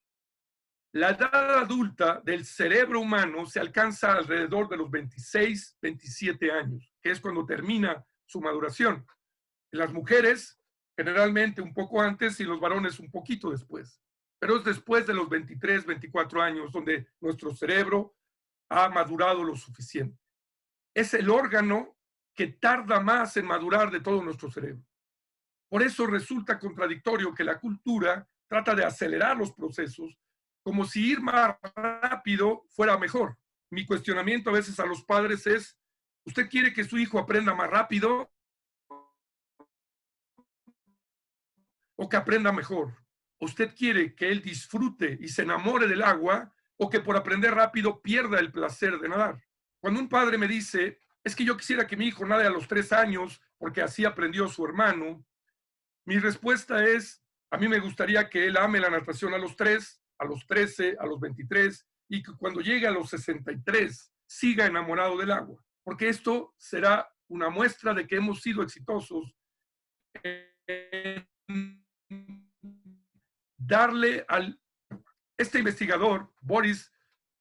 [SPEAKER 1] La edad adulta del cerebro humano se alcanza alrededor de los 26, 27 años, que es cuando termina su maduración. En las mujeres, generalmente un poco antes y los varones un poquito después. pero es después de los 23, 24 años donde nuestro cerebro ha madurado lo suficiente. Es el órgano que tarda más en madurar de todo nuestro cerebro. Por eso resulta contradictorio que la cultura trata de acelerar los procesos como si ir más rápido fuera mejor. Mi cuestionamiento a veces a los padres es, ¿usted quiere que su hijo aprenda más rápido o que aprenda mejor? ¿Usted quiere que él disfrute y se enamore del agua o que por aprender rápido pierda el placer de nadar? Cuando un padre me dice, es que yo quisiera que mi hijo nade a los 3 años porque así aprendió su hermano, mi respuesta es, a mí me gustaría que él ame la natación a los 3, a los 13, a los 23 y que cuando llegue a los 63 siga enamorado del agua, porque esto será una muestra de que hemos sido exitosos en darle al... Este investigador, Boris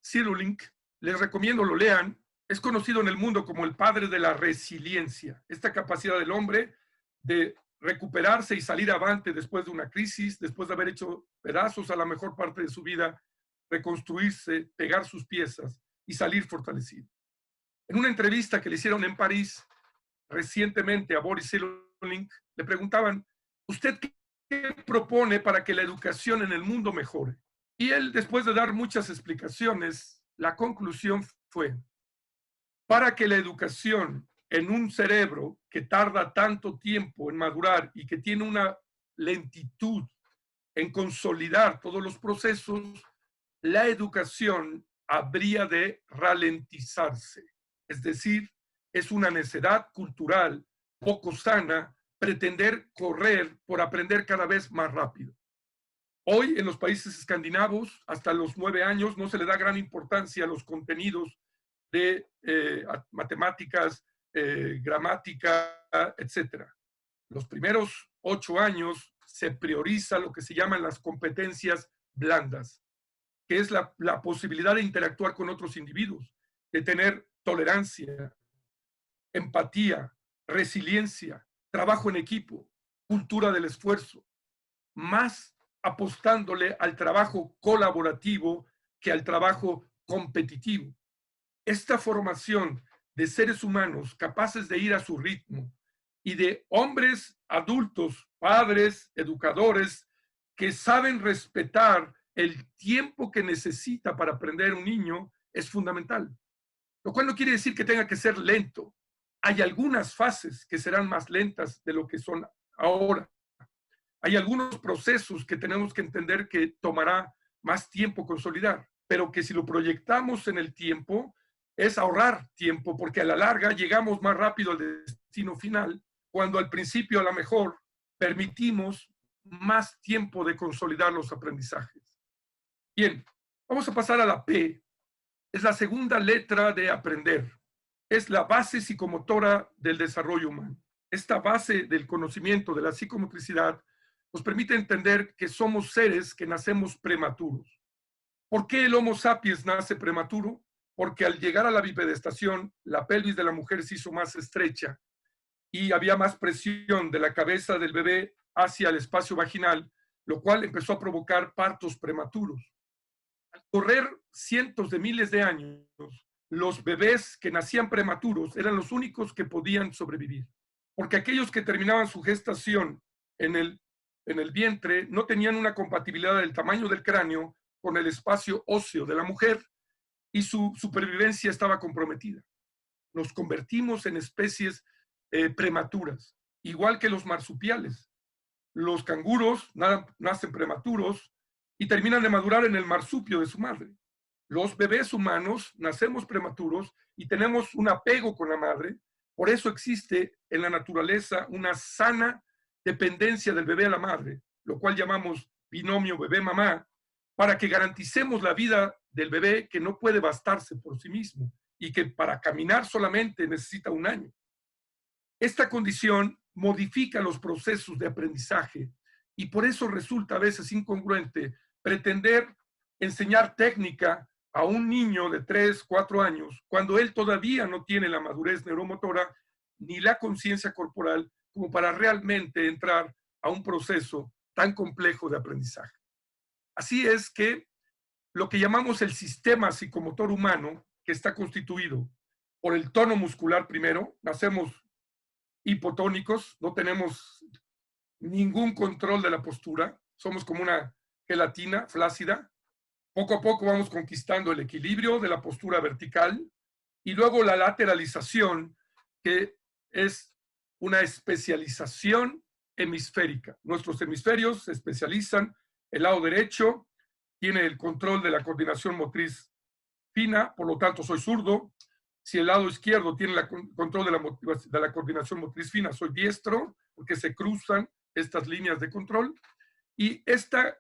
[SPEAKER 1] Cyrulnik, les recomiendo lo lean, es conocido en el mundo como el padre de la resiliencia, esta capacidad del hombre de recuperarse y salir avante después de una crisis, después de haber hecho pedazos a la mejor parte de su vida, reconstruirse, pegar sus piezas y salir fortalecido. En una entrevista que le hicieron en París recientemente a Boris Cyrulnik, le preguntaban, ¿usted qué propone para que la educación en el mundo mejore? Y él, después de dar muchas explicaciones, la conclusión fue, para que la educación en un cerebro que tarda tanto tiempo en madurar y que tiene una lentitud en consolidar todos los procesos, la educación habría de ralentizarse. Es decir, es una necedad cultural poco sana pretender correr por aprender cada vez más rápido. Hoy en los países escandinavos, hasta los 9 años, no se le da gran importancia a los contenidos de matemáticas, gramática, etcétera. Los primeros 8 años se prioriza lo que se llaman las competencias blandas, que es la posibilidad de interactuar con otros individuos, de tener tolerancia, empatía, resiliencia, trabajo en equipo, cultura del esfuerzo, más apostándole al trabajo colaborativo que al trabajo competitivo. Esta formación de seres humanos capaces de ir a su ritmo y de hombres adultos, padres, educadores, que saben respetar el tiempo que necesita para aprender un niño es fundamental. Lo cual no quiere decir que tenga que ser lento. Hay algunas fases que serán más lentas de lo que son ahora. Hay algunos procesos que tenemos que entender que tomará más tiempo consolidar, pero que si lo proyectamos en el tiempo, es ahorrar tiempo, porque a la larga llegamos más rápido al destino final, cuando al principio a lo mejor permitimos más tiempo de consolidar los aprendizajes. Bien, vamos a pasar a la P. Es la segunda letra de aprender. Es la base psicomotora del desarrollo humano. Esta base del conocimiento de la psicomotricidad nos permite entender que somos seres que nacemos prematuros. ¿Por qué el Homo sapiens nace prematuro? Porque al llegar a la bipedestación, la pelvis de la mujer se hizo más estrecha y había más presión de la cabeza del bebé hacia el espacio vaginal, lo cual empezó a provocar partos prematuros. Al correr cientos de miles de años, los bebés que nacían prematuros eran los únicos que podían sobrevivir, porque aquellos que terminaban su gestación en el vientre no tenían una compatibilidad del tamaño del cráneo con el espacio óseo de la mujer y su supervivencia estaba comprometida. Nos convertimos en especies prematuras, igual que los marsupiales. Los canguros nacen prematuros y terminan de madurar en el marsupio de su madre. Los bebés humanos nacemos prematuros y tenemos un apego con la madre. Por eso existe en la naturaleza una sana dependencia del bebé a la madre, lo cual llamamos binomio bebé-mamá, para que garanticemos la vida del bebé que no puede bastarse por sí mismo y que para caminar solamente necesita 1 año. Esta condición modifica los procesos de aprendizaje y por eso resulta a veces incongruente pretender enseñar técnica a un niño de 3, 4 años cuando él todavía no tiene la madurez neuromotora ni la conciencia corporal como para realmente entrar a un proceso tan complejo de aprendizaje. Así es que lo que llamamos el sistema psicomotor humano, que está constituido por el tono muscular primero, nacemos hipotónicos, no tenemos ningún control de la postura, somos como una gelatina flácida. Poco a poco vamos conquistando el equilibrio de la postura vertical y luego la lateralización, que es una especialización hemisférica. Nuestros hemisferios se especializan. El lado derecho tiene el control de la coordinación motriz fina, por lo tanto soy zurdo. Si el lado izquierdo tiene el control de la coordinación motriz fina, soy diestro, porque se cruzan estas líneas de control. Y esta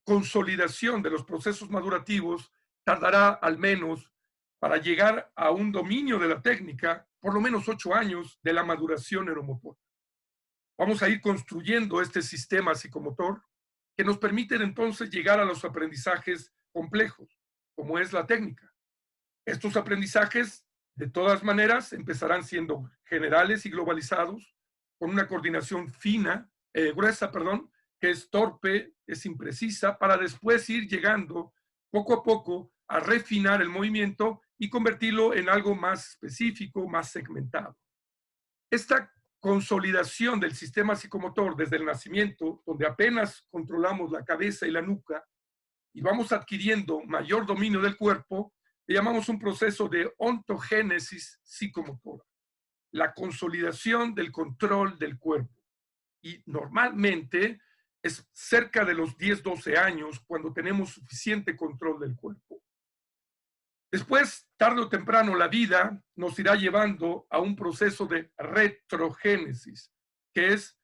[SPEAKER 1] consolidación de los procesos madurativos tardará al menos, para llegar a un dominio de la técnica, por lo menos 8 años de la maduración neuromotora. Vamos a ir construyendo este sistema psicomotor que nos permiten entonces llegar a los aprendizajes complejos, como es la técnica. Estos aprendizajes, de todas maneras, empezarán siendo generales y globalizados, con una coordinación gruesa, que es torpe, es imprecisa, para después ir llegando poco a poco a refinar el movimiento y convertirlo en algo más específico, más segmentado. Esta consolidación del sistema psicomotor desde el nacimiento, donde apenas controlamos la cabeza y la nuca y vamos adquiriendo mayor dominio del cuerpo, le llamamos un proceso de ontogénesis psicomotora, la consolidación del control del cuerpo. Y normalmente es cerca de los 10, 12 años cuando tenemos suficiente control del cuerpo. Después, tarde o temprano, la vida nos irá llevando a un proceso de retrogénesis, que es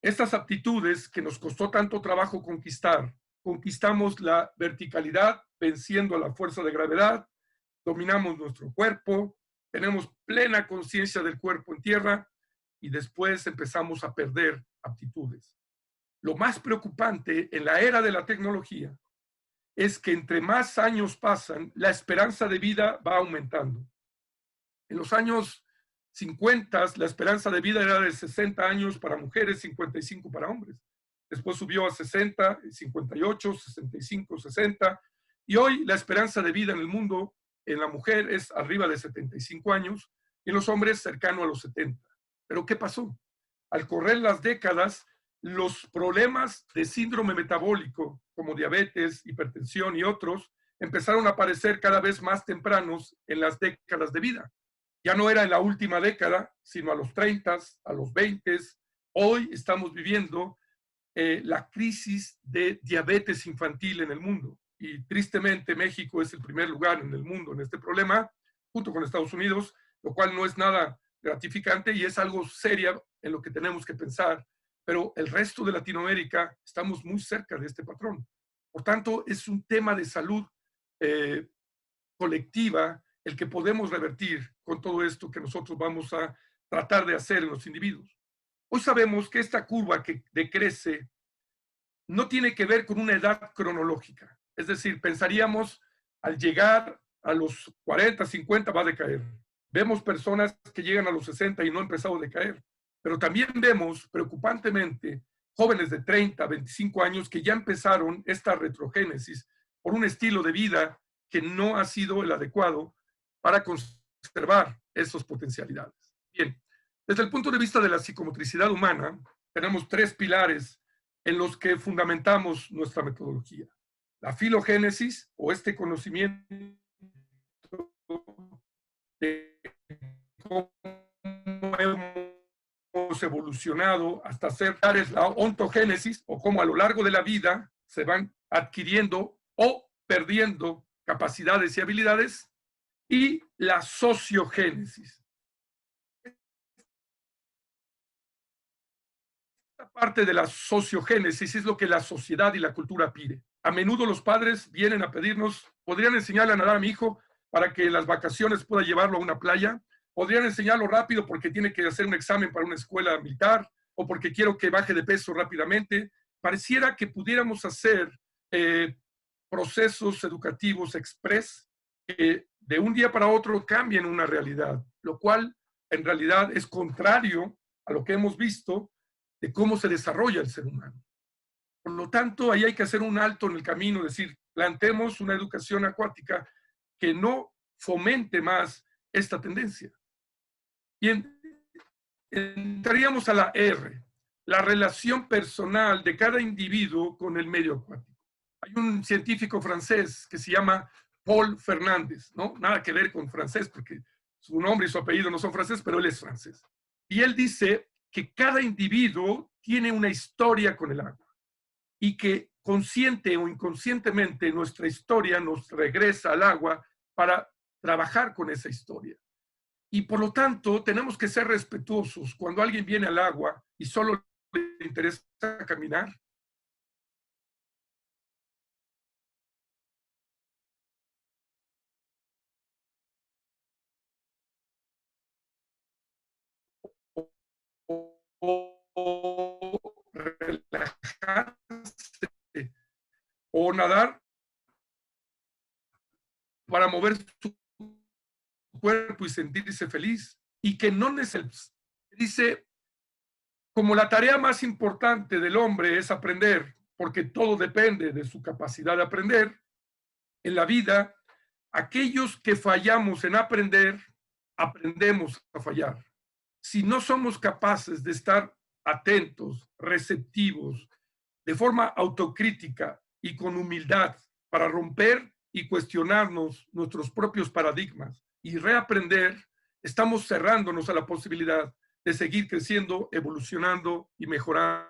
[SPEAKER 1] estas aptitudes que nos costó tanto trabajo conquistar. Conquistamos la verticalidad venciendo a la fuerza de gravedad, dominamos nuestro cuerpo, tenemos plena conciencia del cuerpo en tierra y después empezamos a perder aptitudes. Lo más preocupante en la era de la tecnología es que entre más años pasan, la esperanza de vida va aumentando. En los años 50, la esperanza de vida era de 60 años para mujeres, 55 para hombres. Después subió a 60, 58, 65, 60. Y hoy la esperanza de vida en el mundo, en la mujer, es arriba de 75 años y en los hombres cercano a los 70. ¿Pero qué pasó? Al correr las décadas, los problemas de síndrome metabólico, como diabetes, hipertensión y otros, empezaron a aparecer cada vez más tempranos en las décadas de vida. Ya no era en la última década, sino a los 30, a los 20. Hoy estamos viviendo la crisis de diabetes infantil en el mundo. Y tristemente México es el primer lugar en el mundo en este problema, junto con Estados Unidos, lo cual no es nada gratificante y es algo serio en lo que tenemos que pensar. Pero el resto de Latinoamérica estamos muy cerca de este patrón. Por tanto, es un tema de salud colectiva el que podemos revertir con todo esto que nosotros vamos a tratar de hacer en los individuos. Hoy sabemos que esta curva que decrece no tiene que ver con una edad cronológica. Es decir, pensaríamos al llegar a los 40, 50 va a decaer. Vemos personas que llegan a los 60 y no han empezado a decaer. Pero también vemos, preocupantemente, jóvenes de 30, 25 años que ya empezaron esta retrogénesis por un estilo de vida que no ha sido el adecuado para conservar esas potencialidades. Bien, desde el punto de vista de la psicomotricidad humana, tenemos 3 pilares en los que fundamentamos nuestra metodología. La filogénesis, o este conocimiento de cómo hemos evolucionado hasta ser la ontogénesis, o cómo a lo largo de la vida se van adquiriendo o perdiendo capacidades y habilidades, y la sociogénesis. Esta parte de la sociogénesis es lo que la sociedad y la cultura pide. A menudo los padres vienen a pedirnos, ¿podrían enseñarle a nadar a mi hijo para que en las vacaciones pueda llevarlo a una playa? ¿Podrían enseñarlo rápido porque tiene que hacer un examen para una escuela militar? ¿O porque quiero que baje de peso rápidamente? Pareciera que pudiéramos hacer procesos educativos express que de un día para otro cambien una realidad, lo cual en realidad es contrario a lo que hemos visto de cómo se desarrolla el ser humano. Por lo tanto, ahí hay que hacer un alto en el camino, es decir, planteemos una educación acuática que no fomente más esta tendencia. Y entraríamos a la R, la relación personal de cada individuo con el medio acuático. Hay un científico francés que se llama Paul Fernández, ¿no? Nada que ver con francés, porque su nombre y su apellido no son franceses, pero él es francés. Y él dice que cada individuo tiene una historia con el agua y que consciente o inconscientemente nuestra historia nos regresa al agua para trabajar con esa historia. Y por lo tanto, tenemos que ser respetuosos cuando alguien viene al agua y solo le interesa caminar. O relajarse o nadar para mover su cuerpo y sentirse feliz, y que no necesita. Dice, como la tarea más importante del hombre es aprender, porque todo depende de su capacidad de aprender, en la vida, aquellos que fallamos en aprender, aprendemos a fallar. Si no somos capaces de estar atentos, receptivos, de forma autocrítica y con humildad para romper y cuestionarnos nuestros propios paradigmas y reaprender, estamos cerrándonos a la posibilidad de seguir creciendo, evolucionando y mejorando.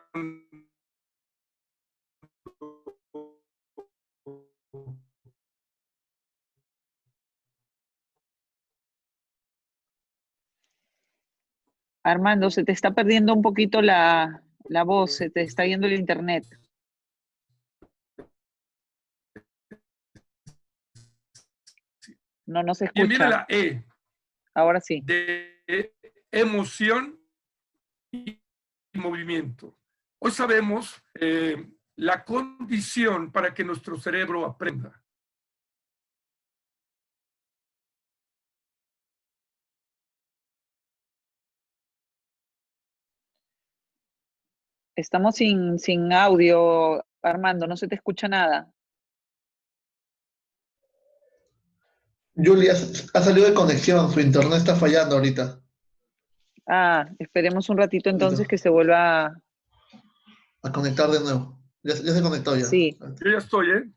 [SPEAKER 2] Armando, se te está perdiendo un poquito la voz, se te está yendo el internet. No se
[SPEAKER 1] Bien, viene
[SPEAKER 2] escucha.
[SPEAKER 1] la E.
[SPEAKER 2] Ahora sí.
[SPEAKER 1] De emoción y movimiento. Hoy sabemos la condición para que nuestro cerebro aprenda.
[SPEAKER 2] Estamos sin audio, Armando, no se te escucha nada.
[SPEAKER 3] Julia, ha salido de conexión, su internet está fallando ahorita.
[SPEAKER 2] Ah, esperemos un ratito entonces
[SPEAKER 3] Listo.
[SPEAKER 2] que se vuelva.
[SPEAKER 3] A conectar de nuevo. Ya se conectó ya.
[SPEAKER 2] Sí.
[SPEAKER 1] Yo ya estoy, ¿eh?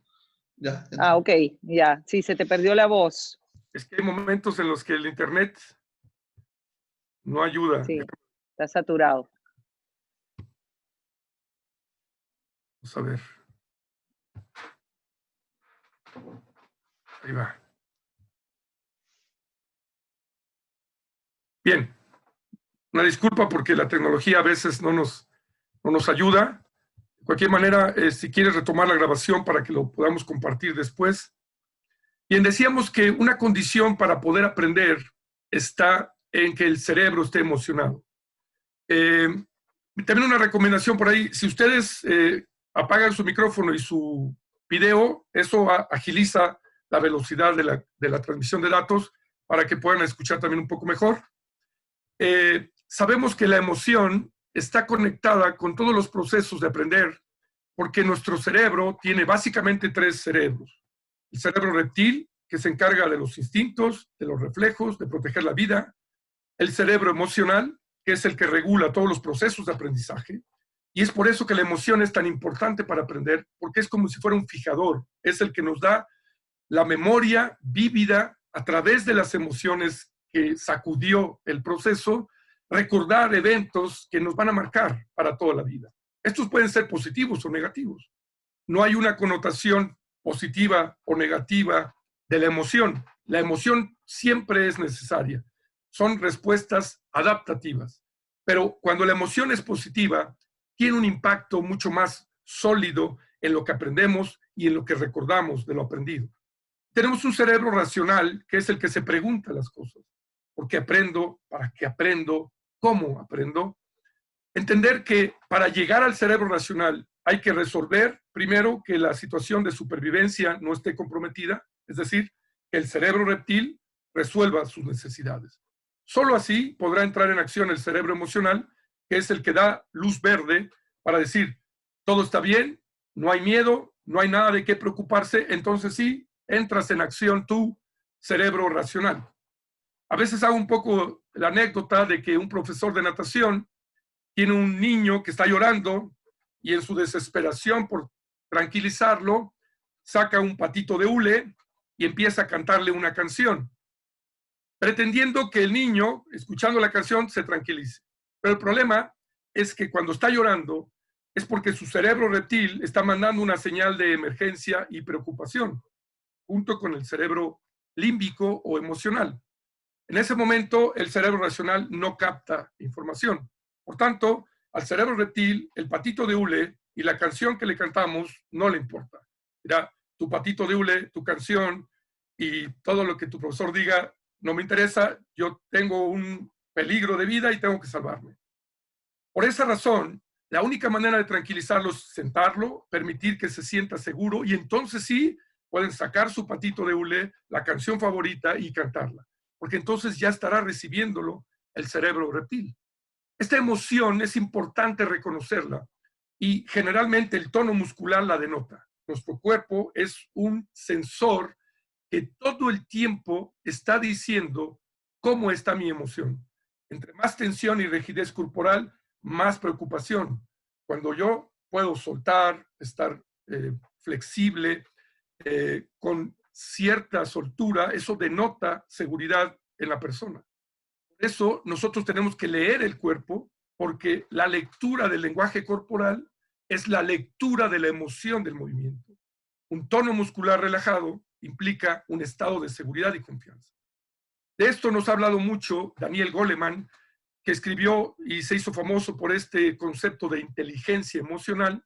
[SPEAKER 3] Ya.
[SPEAKER 2] Ah, ok, ya. Sí, se te perdió la voz.
[SPEAKER 1] Es que hay momentos en los que el internet no ayuda.
[SPEAKER 2] Sí, está saturado.
[SPEAKER 1] Vamos a ver. Ahí va. Bien. Una disculpa porque la tecnología a veces no nos ayuda. De cualquier manera, si quieres retomar la grabación para que lo podamos compartir después. Bien, decíamos que una condición para poder aprender está en que el cerebro esté emocionado. También una recomendación por ahí, si ustedes apagan su micrófono y su video, eso agiliza la velocidad de la transmisión de datos para que puedan escuchar también un poco mejor. Sabemos que la emoción está conectada con todos los procesos de aprender, porque nuestro cerebro tiene básicamente 3 cerebros. El cerebro reptil, que se encarga de los instintos, de los reflejos, de proteger la vida. El cerebro emocional, que es el que regula todos los procesos de aprendizaje. Y es por eso que la emoción es tan importante para aprender, porque es como si fuera un fijador. Es el que nos da la memoria vívida a través de las emociones que sacudió el proceso, recordar eventos que nos van a marcar para toda la vida. Estos pueden ser positivos o negativos. No hay una connotación positiva o negativa de la emoción. La emoción siempre es necesaria. Son respuestas adaptativas. Pero cuando la emoción es positiva, tiene un impacto mucho más sólido en lo que aprendemos y en lo que recordamos de lo aprendido. Tenemos un cerebro racional que es el que se pregunta las cosas. ¿Por qué aprendo? ¿Para qué aprendo? ¿Cómo aprendo? Entender que para llegar al cerebro racional hay que resolver primero que la situación de supervivencia no esté comprometida, es decir, que el cerebro reptil resuelva sus necesidades. Solo así podrá entrar en acción el cerebro emocional, que es el que da luz verde para decir, todo está bien, no hay miedo, no hay nada de qué preocuparse, entonces sí, entras en acción tu cerebro racional. A veces hago un poco la anécdota de que un profesor de natación tiene un niño que está llorando y en su desesperación por tranquilizarlo, saca un patito de hule y empieza a cantarle una canción, pretendiendo que el niño, escuchando la canción, se tranquilice. Pero el problema es que cuando está llorando es porque su cerebro reptil está mandando una señal de emergencia y preocupación, junto con el cerebro límbico o emocional. En ese momento, el cerebro racional no capta información. Por tanto, al cerebro reptil, el patito de hule y la canción que le cantamos no le importa. Mira, tu patito de hule, tu canción y todo lo que tu profesor diga no me interesa, yo tengo un peligro de vida y tengo que salvarme. Por esa razón, la única manera de tranquilizarlo es sentarlo, permitir que se sienta seguro y entonces sí pueden sacar su patito de hule, la canción favorita y cantarla, porque entonces ya estará recibiéndolo el cerebro reptil. Esta emoción es importante reconocerla y generalmente el tono muscular la denota. Nuestro cuerpo es un sensor que todo el tiempo está diciendo cómo está mi emoción. Entre más tensión y rigidez corporal, más preocupación. Cuando yo puedo soltar, estar flexible, con cierta soltura, eso denota seguridad en la persona. Por eso nosotros tenemos que leer el cuerpo, porque la lectura del lenguaje corporal es la lectura de la emoción del movimiento. Un tono muscular relajado implica un estado de seguridad y confianza. De esto nos ha hablado mucho Daniel Goleman, que escribió y se hizo famoso por este concepto de inteligencia emocional,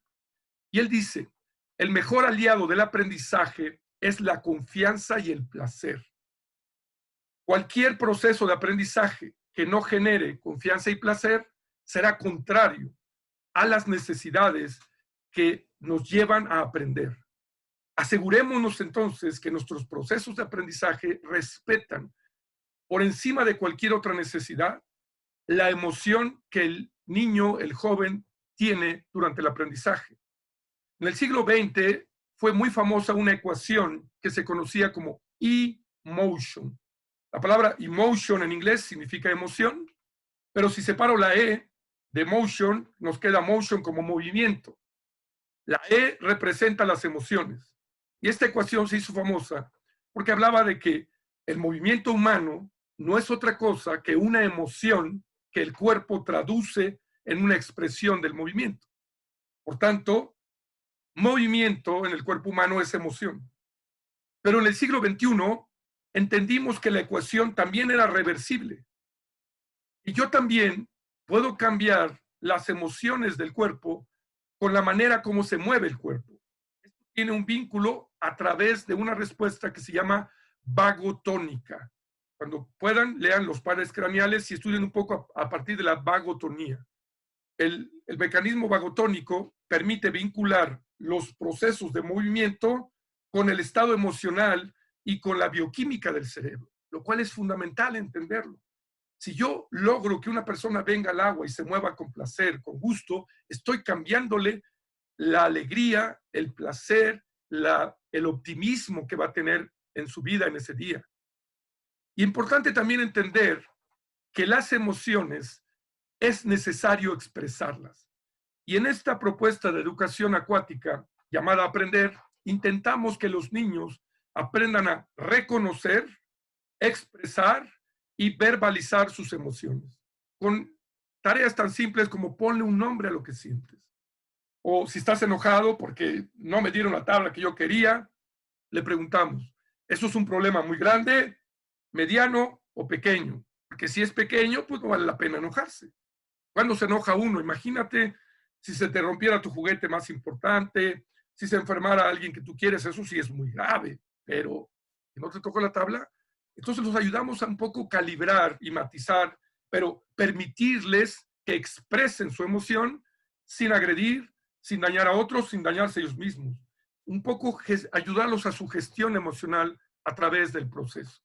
[SPEAKER 1] y él dice, el mejor aliado del aprendizaje es la confianza y el placer. Cualquier proceso de aprendizaje que no genere confianza y placer será contrario a las necesidades que nos llevan a aprender. Asegurémonos entonces que nuestros procesos de aprendizaje respetan por encima de cualquier otra necesidad la emoción que el niño, el joven, tiene durante el aprendizaje. En el siglo XX fue muy famosa una ecuación que se conocía como emotion. La palabra emotion en inglés significa emoción, pero si separo la E de motion, nos queda motion como movimiento. La E representa las emociones. Y esta ecuación se hizo famosa porque hablaba de que el movimiento humano no es otra cosa que una emoción que el cuerpo traduce en una expresión del movimiento. Por tanto, movimiento en el cuerpo humano es emoción. Pero en el siglo XXI entendimos que la ecuación también era reversible. Y yo también puedo cambiar las emociones del cuerpo con la manera como se mueve el cuerpo. Esto tiene un vínculo a través de una respuesta que se llama vagotónica. Cuando puedan, lean los pares craneales y estudien un poco a partir de la vagotonía. El mecanismo vagotónico permite vincular los procesos de movimiento con el estado emocional y con la bioquímica del cerebro, lo cual es fundamental entenderlo. Si yo logro que una persona venga al agua y se mueva con placer, con gusto, estoy cambiándole la alegría, el placer, el optimismo que va a tener en su vida en ese día. Y importante también entender que las emociones es necesario expresarlas. Y en esta propuesta de educación acuática llamada Aprender, intentamos que los niños aprendan a reconocer, expresar y verbalizar sus emociones, con tareas tan simples como ponle un nombre a lo que sientes. O si estás enojado porque no me dieron la tabla que yo quería, le preguntamos, ¿eso es un problema muy grande, mediano o pequeño? Porque si es pequeño, pues no vale la pena enojarse. ¿Cuándo se enoja uno? Imagínate si se te rompiera tu juguete más importante, si se enfermara alguien que tú quieres, eso sí es muy grave, pero si no te tocó la tabla, entonces los ayudamos a un poco calibrar y matizar, pero permitirles que expresen su emoción sin agredir, sin dañar a otros, sin dañarse ellos mismos. Un poco ayudarlos a su gestión emocional a través del proceso.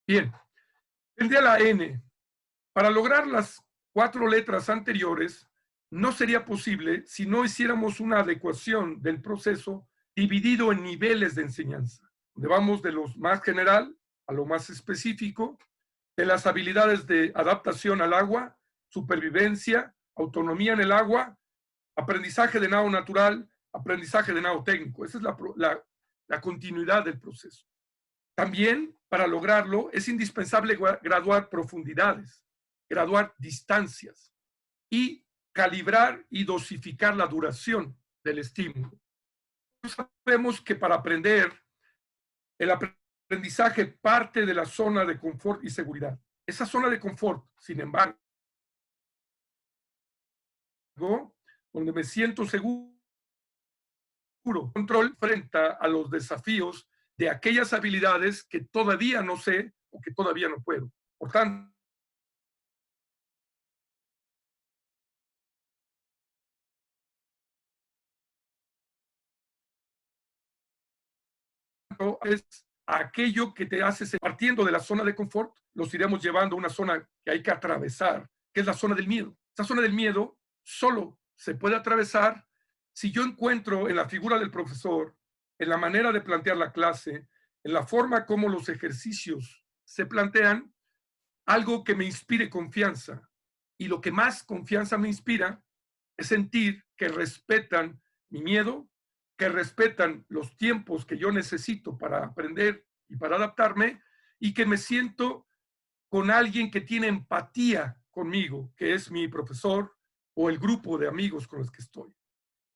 [SPEAKER 1] Bien, tendría la N. Para lograr las 4 letras anteriores, no sería posible si no hiciéramos una adecuación del proceso dividido en niveles de enseñanza, donde vamos de lo más general a lo más específico, de las habilidades de adaptación al agua, supervivencia, autonomía en el agua, aprendizaje de nado natural, aprendizaje de nado técnico. Esa es la continuidad del proceso. También, para lograrlo, es indispensable graduar profundidades, graduar distancias y calibrar y dosificar la duración del estímulo. Sabemos que para aprender, el aprendizaje parte de la zona de confort y seguridad. Esa zona de confort, sin embargo, donde me siento seguro, control frente a los desafíos de aquellas habilidades que todavía no sé o que todavía no puedo. Por tanto, es aquello que te hace, partiendo de la zona de confort, los iremos llevando a una zona que hay que atravesar, que es la zona del miedo. Esa zona del miedo solo se puede atravesar si yo encuentro en la figura del profesor, en la manera de plantear la clase, en la forma como los ejercicios se plantean, algo que me inspire confianza. Y lo que más confianza me inspira es sentir que respetan mi miedo, que respetan los tiempos que yo necesito para aprender y para adaptarme, y que me siento con alguien que tiene empatía conmigo, que es mi profesor o el grupo de amigos con los que estoy.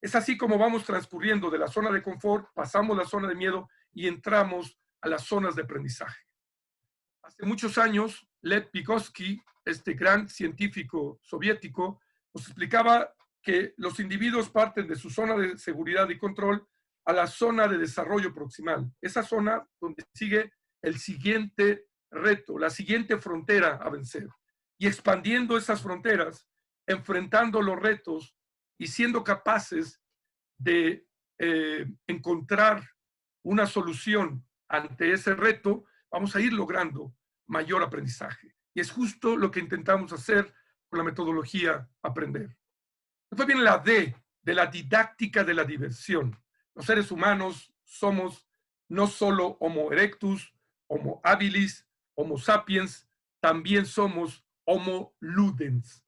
[SPEAKER 1] Es así como vamos transcurriendo de la zona de confort, pasamos la zona de miedo y entramos a las zonas de aprendizaje. Hace muchos años, Lev Vygotsky, este gran científico soviético, nos explicaba que los individuos parten de su zona de seguridad y control a la zona de desarrollo proximal. Esa zona donde sigue el siguiente reto, la siguiente frontera a vencer. Y expandiendo esas fronteras, enfrentando los retos y siendo capaces de encontrar una solución ante ese reto, vamos a ir logrando mayor aprendizaje. Y es justo lo que intentamos hacer con la metodología Aprender. Después viene la D, de la didáctica de la diversión. Los seres humanos somos no solo Homo erectus, Homo habilis, Homo sapiens, también somos Homo ludens,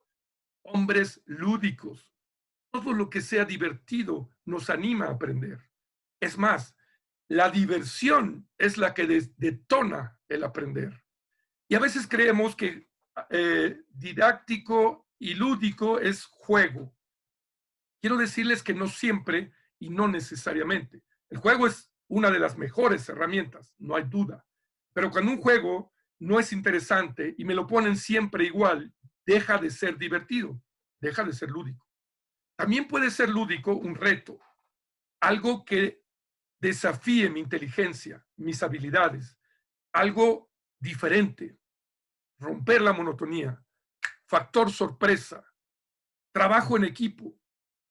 [SPEAKER 1] hombres lúdicos. Todo lo que sea divertido nos anima a aprender. Es más, la diversión es la que detona el aprender. Y a veces creemos que didáctico y lúdico es juego. Quiero decirles que no siempre y no necesariamente. El juego es una de las mejores herramientas, no hay duda. Pero cuando un juego no es interesante y me lo ponen siempre igual, deja de ser divertido, deja de ser lúdico. También puede ser lúdico un reto, algo que desafíe mi inteligencia, mis habilidades, algo diferente, romper la monotonía, factor sorpresa, trabajo en equipo,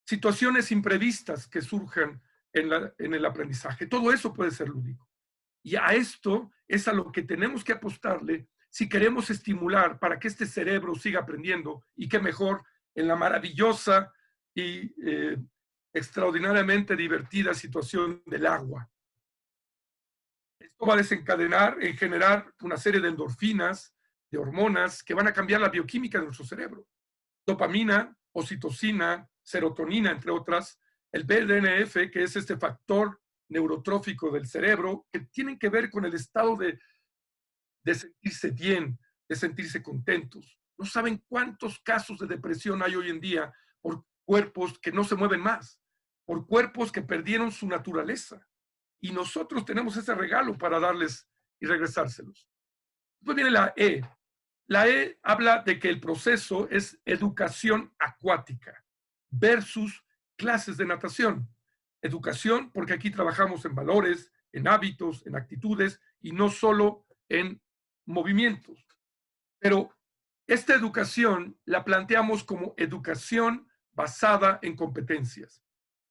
[SPEAKER 1] situaciones imprevistas que surjan en el aprendizaje. Todo eso puede ser lúdico. Y a esto es a lo que tenemos que apostarle si queremos estimular para que este cerebro siga aprendiendo, y qué mejor en la maravillosa y extraordinariamente divertida situación del agua. Esto va a desencadenar en generar una serie de endorfinas, de hormonas que van a cambiar la bioquímica de nuestro cerebro. Dopamina, oxitocina, serotonina, entre otras, el BDNF, que es este factor neurotrófico del cerebro, que tienen que ver con el estado de sentirse bien, de sentirse contentos. No saben cuántos casos de depresión hay hoy en día por cuerpos que no se mueven más, por cuerpos que perdieron su naturaleza. Y nosotros tenemos ese regalo para darles y regresárselos. Después viene la E. La E habla de que el proceso es educación acuática versus clases de natación. Educación, porque aquí trabajamos en valores, en hábitos, en actitudes y no solo en movimientos. Pero esta educación la planteamos como educación basada en competencias.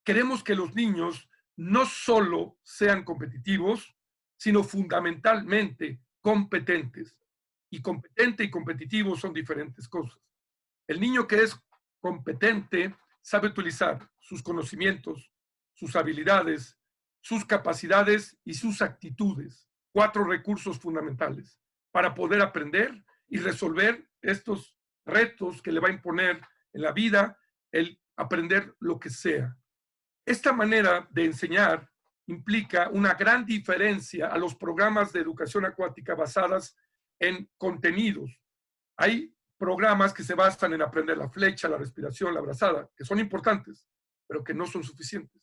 [SPEAKER 1] Queremos que los niños no solo sean competitivos, sino fundamentalmente competentes. Y competente y competitivo son diferentes cosas. El niño que es competente sabe utilizar sus conocimientos, sus habilidades, sus capacidades y sus actitudes. 4 recursos fundamentales para poder aprender y resolver estos retos que le va a imponer en la vida el aprender lo que sea. Esta manera de enseñar implica una gran diferencia a los programas de educación acuática basadas en contenidos. Hay programas que se basan en aprender la flecha, la respiración, la brazada, que son importantes, pero que no son suficientes.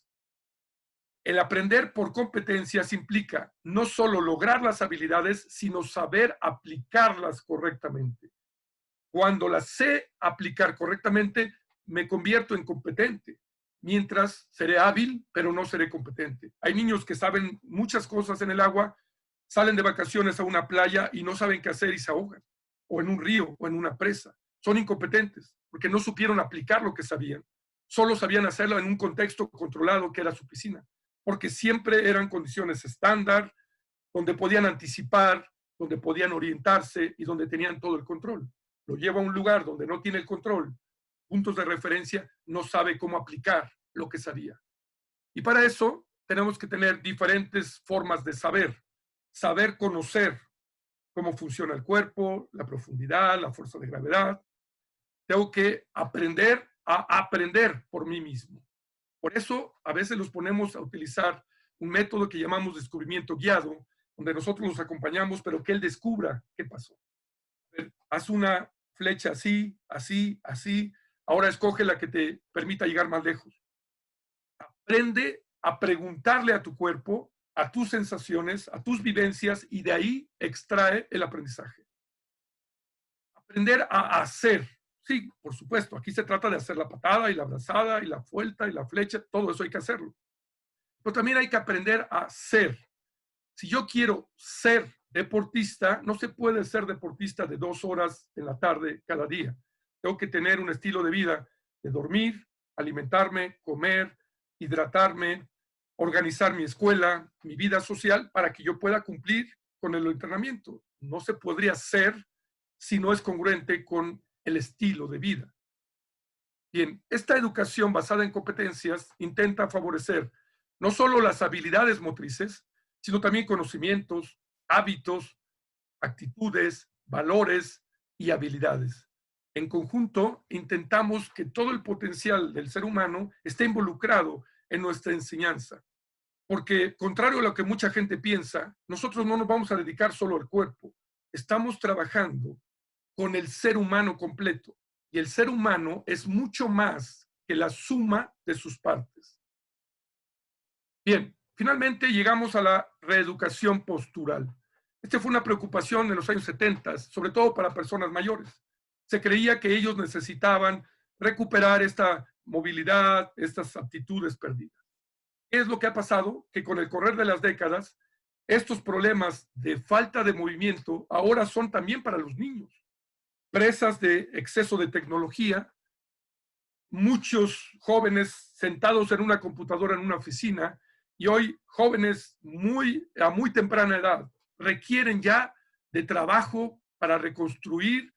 [SPEAKER 1] El aprender por competencias implica no solo lograr las habilidades, sino saber aplicarlas correctamente. Cuando las sé aplicar correctamente, me convierto en competente. Mientras seré hábil, pero no seré competente. Hay niños que saben muchas cosas en el agua, salen de vacaciones a una playa y no saben qué hacer y se ahogan, o en un río, o en una presa. Son incompetentes, porque no supieron aplicar lo que sabían. Solo sabían hacerlo en un contexto controlado que era su piscina, porque siempre eran condiciones estándar, donde podían anticipar, donde podían orientarse y donde tenían todo el control. Lo lleva a un lugar donde no tiene el control, puntos de referencia, no sabe cómo aplicar lo que sabía. Y para eso tenemos que tener diferentes formas de saber. Saber conocer cómo funciona el cuerpo, la profundidad, la fuerza de gravedad. Tengo que aprender a aprender por mí mismo. Por eso a veces los ponemos a utilizar un método que llamamos descubrimiento guiado, donde nosotros los acompañamos, pero que él descubra qué pasó. Haz una flecha así, así, así. Ahora escoge la que te permita llegar más lejos. Aprende a preguntarle a tu cuerpo, a tus sensaciones, a tus vivencias, y de ahí extrae el aprendizaje. Aprender a hacer. Sí, por supuesto, aquí se trata de hacer la patada y la brazada y la vuelta y la flecha, todo eso hay que hacerlo. Pero también hay que aprender a ser. Si yo quiero ser deportista, no se puede ser deportista de 2 horas en la tarde cada día. Tengo que tener un estilo de vida de dormir, alimentarme, comer, hidratarme, organizar mi escuela, mi vida social, para que yo pueda cumplir con el entrenamiento. No se podría ser si no es congruente con el estilo de vida. Bien, esta educación basada en competencias intenta favorecer no solo las habilidades motrices, sino también conocimientos, hábitos, actitudes, valores y habilidades. En conjunto, intentamos que todo el potencial del ser humano esté involucrado en nuestra enseñanza. Porque, contrario a lo que mucha gente piensa, nosotros no nos vamos a dedicar solo al cuerpo. Estamos trabajando con el ser humano completo. Y el ser humano es mucho más que la suma de sus partes. Bien, finalmente llegamos a la reeducación postural. Esta fue una preocupación en los años 70, sobre todo para personas mayores. Se creía que ellos necesitaban recuperar esta movilidad, estas aptitudes perdidas. ¿Qué es lo que ha pasado? Que con el correr de las décadas, estos problemas de falta de movimiento ahora son también para los niños. Presas de exceso de tecnología, muchos jóvenes sentados en una computadora en una oficina, y hoy jóvenes a muy temprana edad requieren ya de trabajo para reconstruir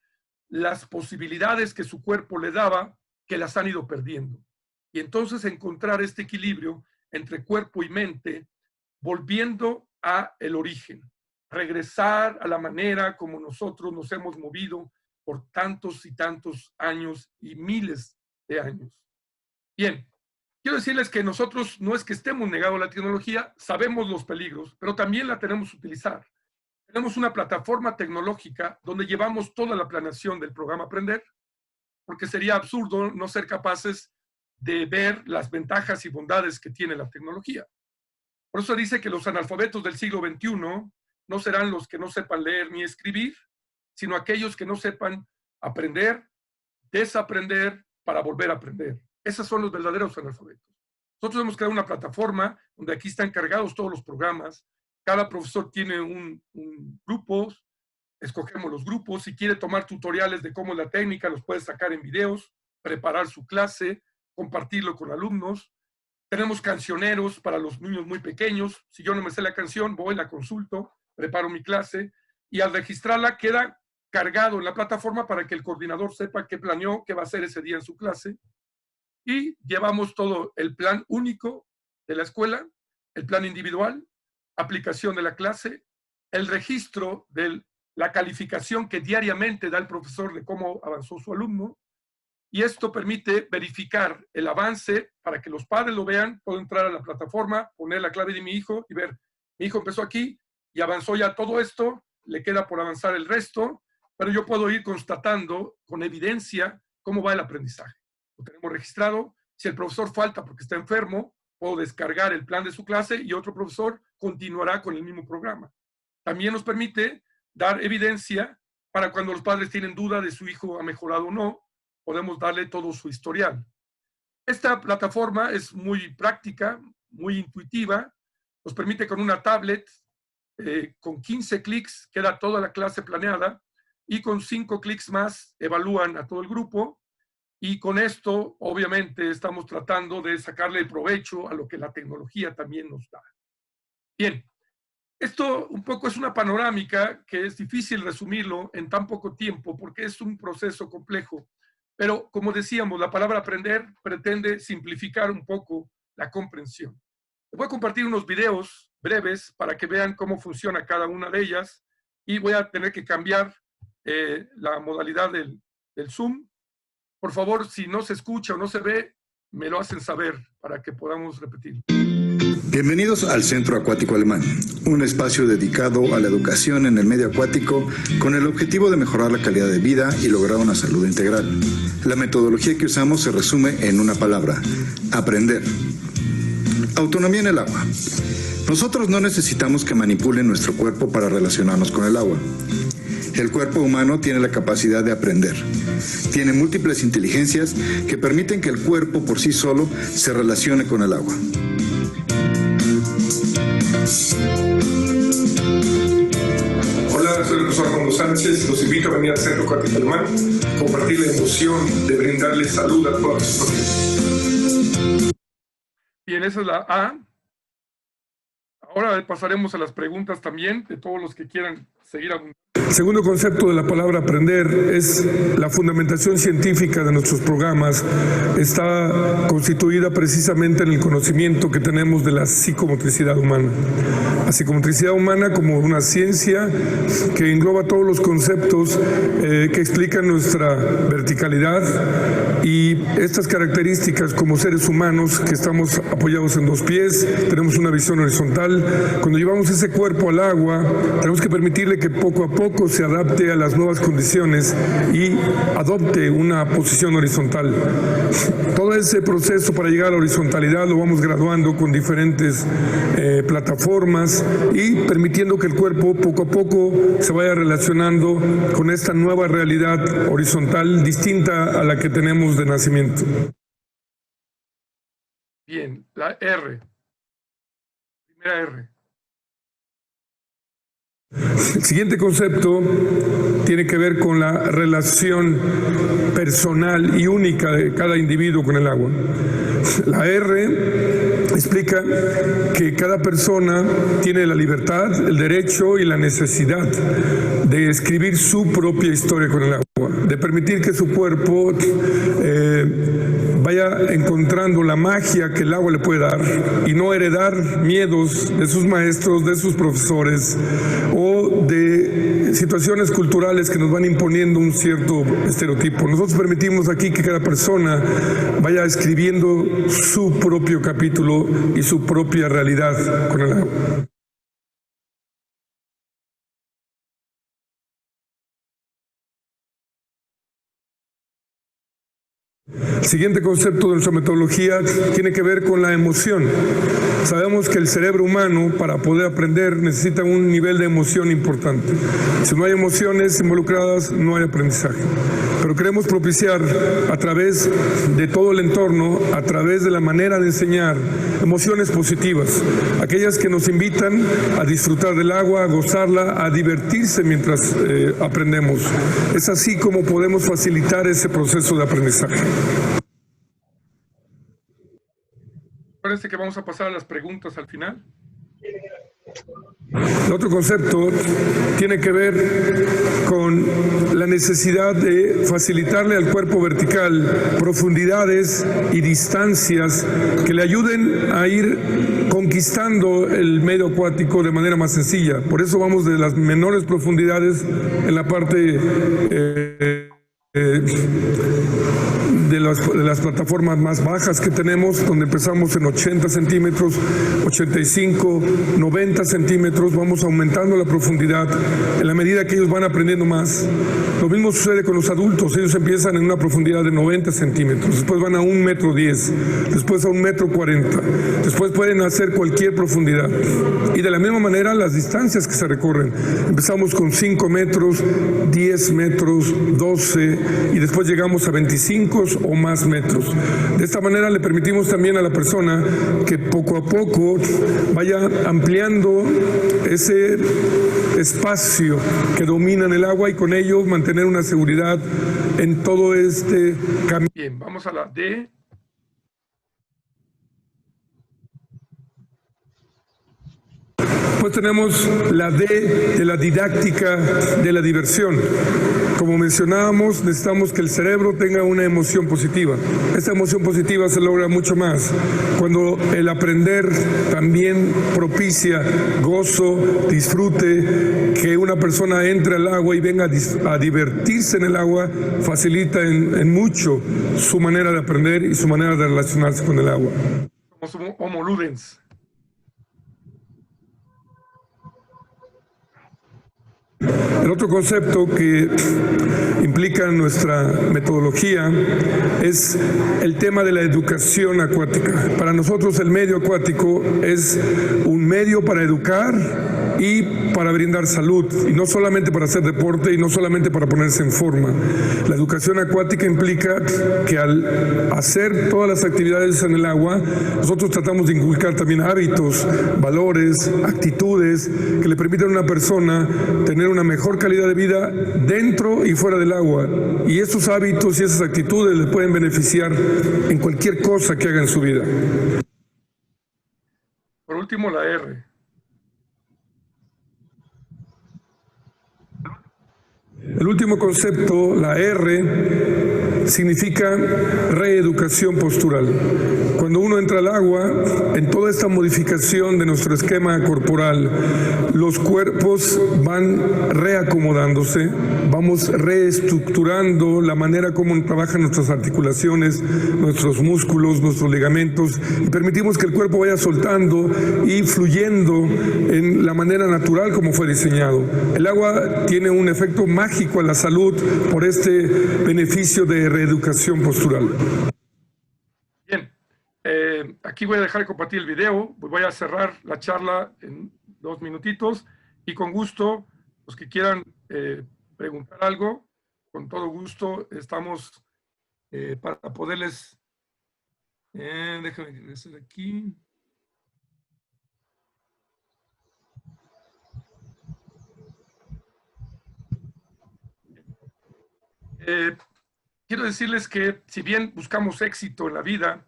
[SPEAKER 1] las posibilidades que su cuerpo le daba, que las han ido perdiendo. Y entonces encontrar este equilibrio entre cuerpo y mente, volviendo a el origen, regresar a la manera como nosotros nos hemos movido por tantos y tantos años y miles de años. Bien, quiero decirles que nosotros no es que estemos negados a la tecnología, sabemos los peligros, pero también la tenemos que utilizar. Tenemos una plataforma tecnológica donde llevamos toda la planeación del programa Aprender, porque sería absurdo no ser capaces de ver las ventajas y bondades que tiene la tecnología. Por eso dice que los analfabetos del siglo XXI no serán los que no sepan leer ni escribir, sino aquellos que no sepan aprender, desaprender para volver a aprender. Esos son los verdaderos analfabetos. Nosotros hemos creado una plataforma donde aquí están cargados todos los programas. Cada profesor tiene un grupo, escogemos los grupos. Si quiere tomar tutoriales de cómo es la técnica, los puede sacar en videos, preparar su clase, compartirlo con alumnos. Tenemos cancioneros para los niños muy pequeños. Si yo no me sé la canción, voy, la consulto, preparo mi clase y al registrarla queda cargado en la plataforma para que el coordinador sepa qué planeó, qué va a hacer ese día en su clase. Y llevamos todo el plan único de la escuela, el plan individual, aplicación de la clase, el registro de la calificación que diariamente da el profesor de cómo avanzó su alumno, y esto permite verificar el avance para que los padres lo vean. Puedo entrar a la plataforma, poner la clave de mi hijo y ver, mi hijo empezó aquí y avanzó ya todo esto, le queda por avanzar el resto, pero yo puedo ir constatando con evidencia cómo va el aprendizaje. Lo tenemos registrado. Si el profesor falta porque está enfermo, puedo descargar el plan de su clase y otro profesor continuará con el mismo programa. También nos permite dar evidencia para cuando los padres tienen duda de su hijo ha mejorado o no, podemos darle todo su historial. Esta plataforma es muy práctica, muy intuitiva, nos permite con una tablet, con 15 clics queda toda la clase planeada y con 5 clics más evalúan a todo el grupo, y con esto obviamente estamos tratando de sacarle provecho a lo que la tecnología también nos da. Bien, esto un poco es una panorámica que es difícil resumirlo en tan poco tiempo porque es un proceso complejo. Pero, como decíamos, la palabra aprender pretende simplificar un poco la comprensión. Les voy a compartir unos videos breves para que vean cómo funciona cada una de ellas, y voy a tener que cambiar la modalidad del Zoom. Por favor, si no se escucha o no se ve, me lo hacen saber para que podamos repetir.
[SPEAKER 4] Bienvenidos al Centro Acuático Alemán, un espacio dedicado a la educación en el medio acuático con el objetivo de mejorar la calidad de vida y lograr una salud integral. La metodología que usamos se resume en una palabra: aprender. Autonomía en el agua. Nosotros no necesitamos que manipulen nuestro cuerpo para relacionarnos con el agua. El cuerpo humano tiene la capacidad de aprender. Tiene múltiples inteligencias que permiten que el cuerpo por sí solo se relacione con el agua.
[SPEAKER 1] Hola, soy el profesor Armando Sánchez. Los invito a venir al Centro Acuático Alemán, compartir la emoción de brindarles salud a todas las personas. Bien, esa es la A. Ahora pasaremos a las preguntas también de todos los que quieran seguir abundando.
[SPEAKER 5] El segundo concepto de la palabra aprender es la fundamentación científica de nuestros programas. Está constituida precisamente en el conocimiento que tenemos de la psicomotricidad humana. La psicomotricidad humana como una ciencia que engloba todos los conceptos que explican nuestra verticalidad y estas características como seres humanos que estamos apoyados en 2 pies, tenemos una visión horizontal. Cuando llevamos ese cuerpo al agua, tenemos que permitirle que poco a poco se adapte a las nuevas condiciones y adopte una posición horizontal. Todo ese proceso para llegar a la horizontalidad lo vamos graduando con diferentes plataformas y permitiendo que el cuerpo poco a poco se vaya relacionando con esta nueva realidad horizontal distinta a la que tenemos de nacimiento.
[SPEAKER 1] Bien, la R. Primera R.
[SPEAKER 5] El siguiente concepto tiene que ver con la relación personal y única de cada individuo con el agua. La R explica que cada persona tiene la libertad, el derecho y la necesidad de escribir su propia historia con el agua, de permitir que su cuerpo vaya encontrando la magia que el agua le puede dar y no heredar miedos de sus maestros, de sus profesores o de situaciones culturales que nos van imponiendo un cierto estereotipo. Nosotros permitimos aquí que cada persona vaya escribiendo su propio capítulo y su propia realidad con el agua. El siguiente concepto de nuestra metodología tiene que ver con la emoción. Sabemos que el cerebro humano, para poder aprender, necesita un nivel de emoción importante. Si no hay emociones involucradas, no hay aprendizaje. Pero queremos propiciar a través de todo el entorno, a través de la manera de enseñar, emociones positivas, aquellas que nos invitan a disfrutar del agua, a gozarla, a divertirse mientras aprendemos. Es así como podemos facilitar ese proceso de aprendizaje.
[SPEAKER 1] Parece que vamos a pasar a las preguntas al final.
[SPEAKER 5] El otro concepto tiene que ver con la necesidad de facilitarle al cuerpo vertical profundidades y distancias que le ayuden a ir conquistando el medio acuático de manera más sencilla. Por eso vamos de las menores profundidades en la parte de las plataformas más bajas que tenemos, donde empezamos en 80 centímetros, 85, 90 centímetros, vamos aumentando la profundidad en la medida que ellos van aprendiendo más. Lo mismo sucede con los adultos, ellos empiezan en una profundidad de 90 centímetros, después van a 1,10 metros, después a 1,40 metros, después pueden hacer cualquier profundidad. Y de la misma manera las distancias que se recorren, empezamos con 5 metros, 10 metros, 12 y después llegamos a 25 o más metros. De esta manera le permitimos también a la persona que poco a poco vaya ampliando ese espacio que domina en el agua y con ello mantener una seguridad en todo este camino.
[SPEAKER 1] Bien, vamos a la D.
[SPEAKER 5] Después tenemos la D de la didáctica de la diversión. Como mencionábamos, necesitamos que el cerebro tenga una emoción positiva. Esta emoción positiva se logra mucho más cuando el aprender también propicia gozo, disfrute, que una persona entre al agua y venga a divertirse en el agua, facilita en mucho su manera de aprender y su manera de relacionarse con el agua.
[SPEAKER 1] Somos homo ludens.
[SPEAKER 5] El otro concepto que implica nuestra metodología es el tema de la educación acuática. Para nosotros el medio acuático es un medio para educar y para brindar salud, y no solamente para hacer deporte y no solamente para ponerse en forma. La educación acuática implica que al hacer todas las actividades en el agua, nosotros tratamos de inculcar también hábitos, valores, actitudes que le permitan a una persona tener una mejor calidad de vida dentro y fuera del agua. Y esos hábitos y esas actitudes le pueden beneficiar en cualquier cosa que haga en su vida.
[SPEAKER 1] Por último, la R.
[SPEAKER 5] El último concepto, la R, significa reeducación postural. Cuando uno entra al agua, en toda esta modificación de nuestro esquema corporal, los cuerpos van reacomodándose, vamos reestructurando la manera como trabajan nuestras articulaciones, nuestros músculos, nuestros ligamentos, y permitimos que el cuerpo vaya soltando y fluyendo en la manera natural como fue diseñado. El agua tiene un efecto mágico a la salud por este beneficio de reeducación postural.
[SPEAKER 1] Bien, aquí voy a dejar de compartir el video, voy a cerrar la charla en 2 minutitos y con gusto, los que quieran preguntar algo, con todo gusto estamos para poderles... déjame regresar aquí. Quiero decirles que si bien buscamos éxito en la vida,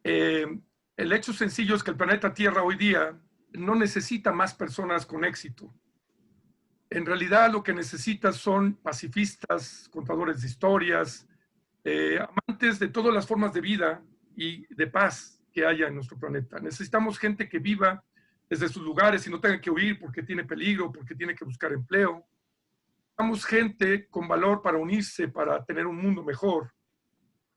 [SPEAKER 1] el hecho sencillo es que el planeta Tierra hoy día no necesita más personas con éxito. En realidad lo que necesita son pacifistas, contadores de historias, amantes de todas las formas de vida y de paz que haya en nuestro planeta. Necesitamos gente que viva desde sus lugares y no tenga que huir porque tiene peligro, porque tiene que buscar empleo. Necesitamos gente con valor para unirse, para tener un mundo mejor.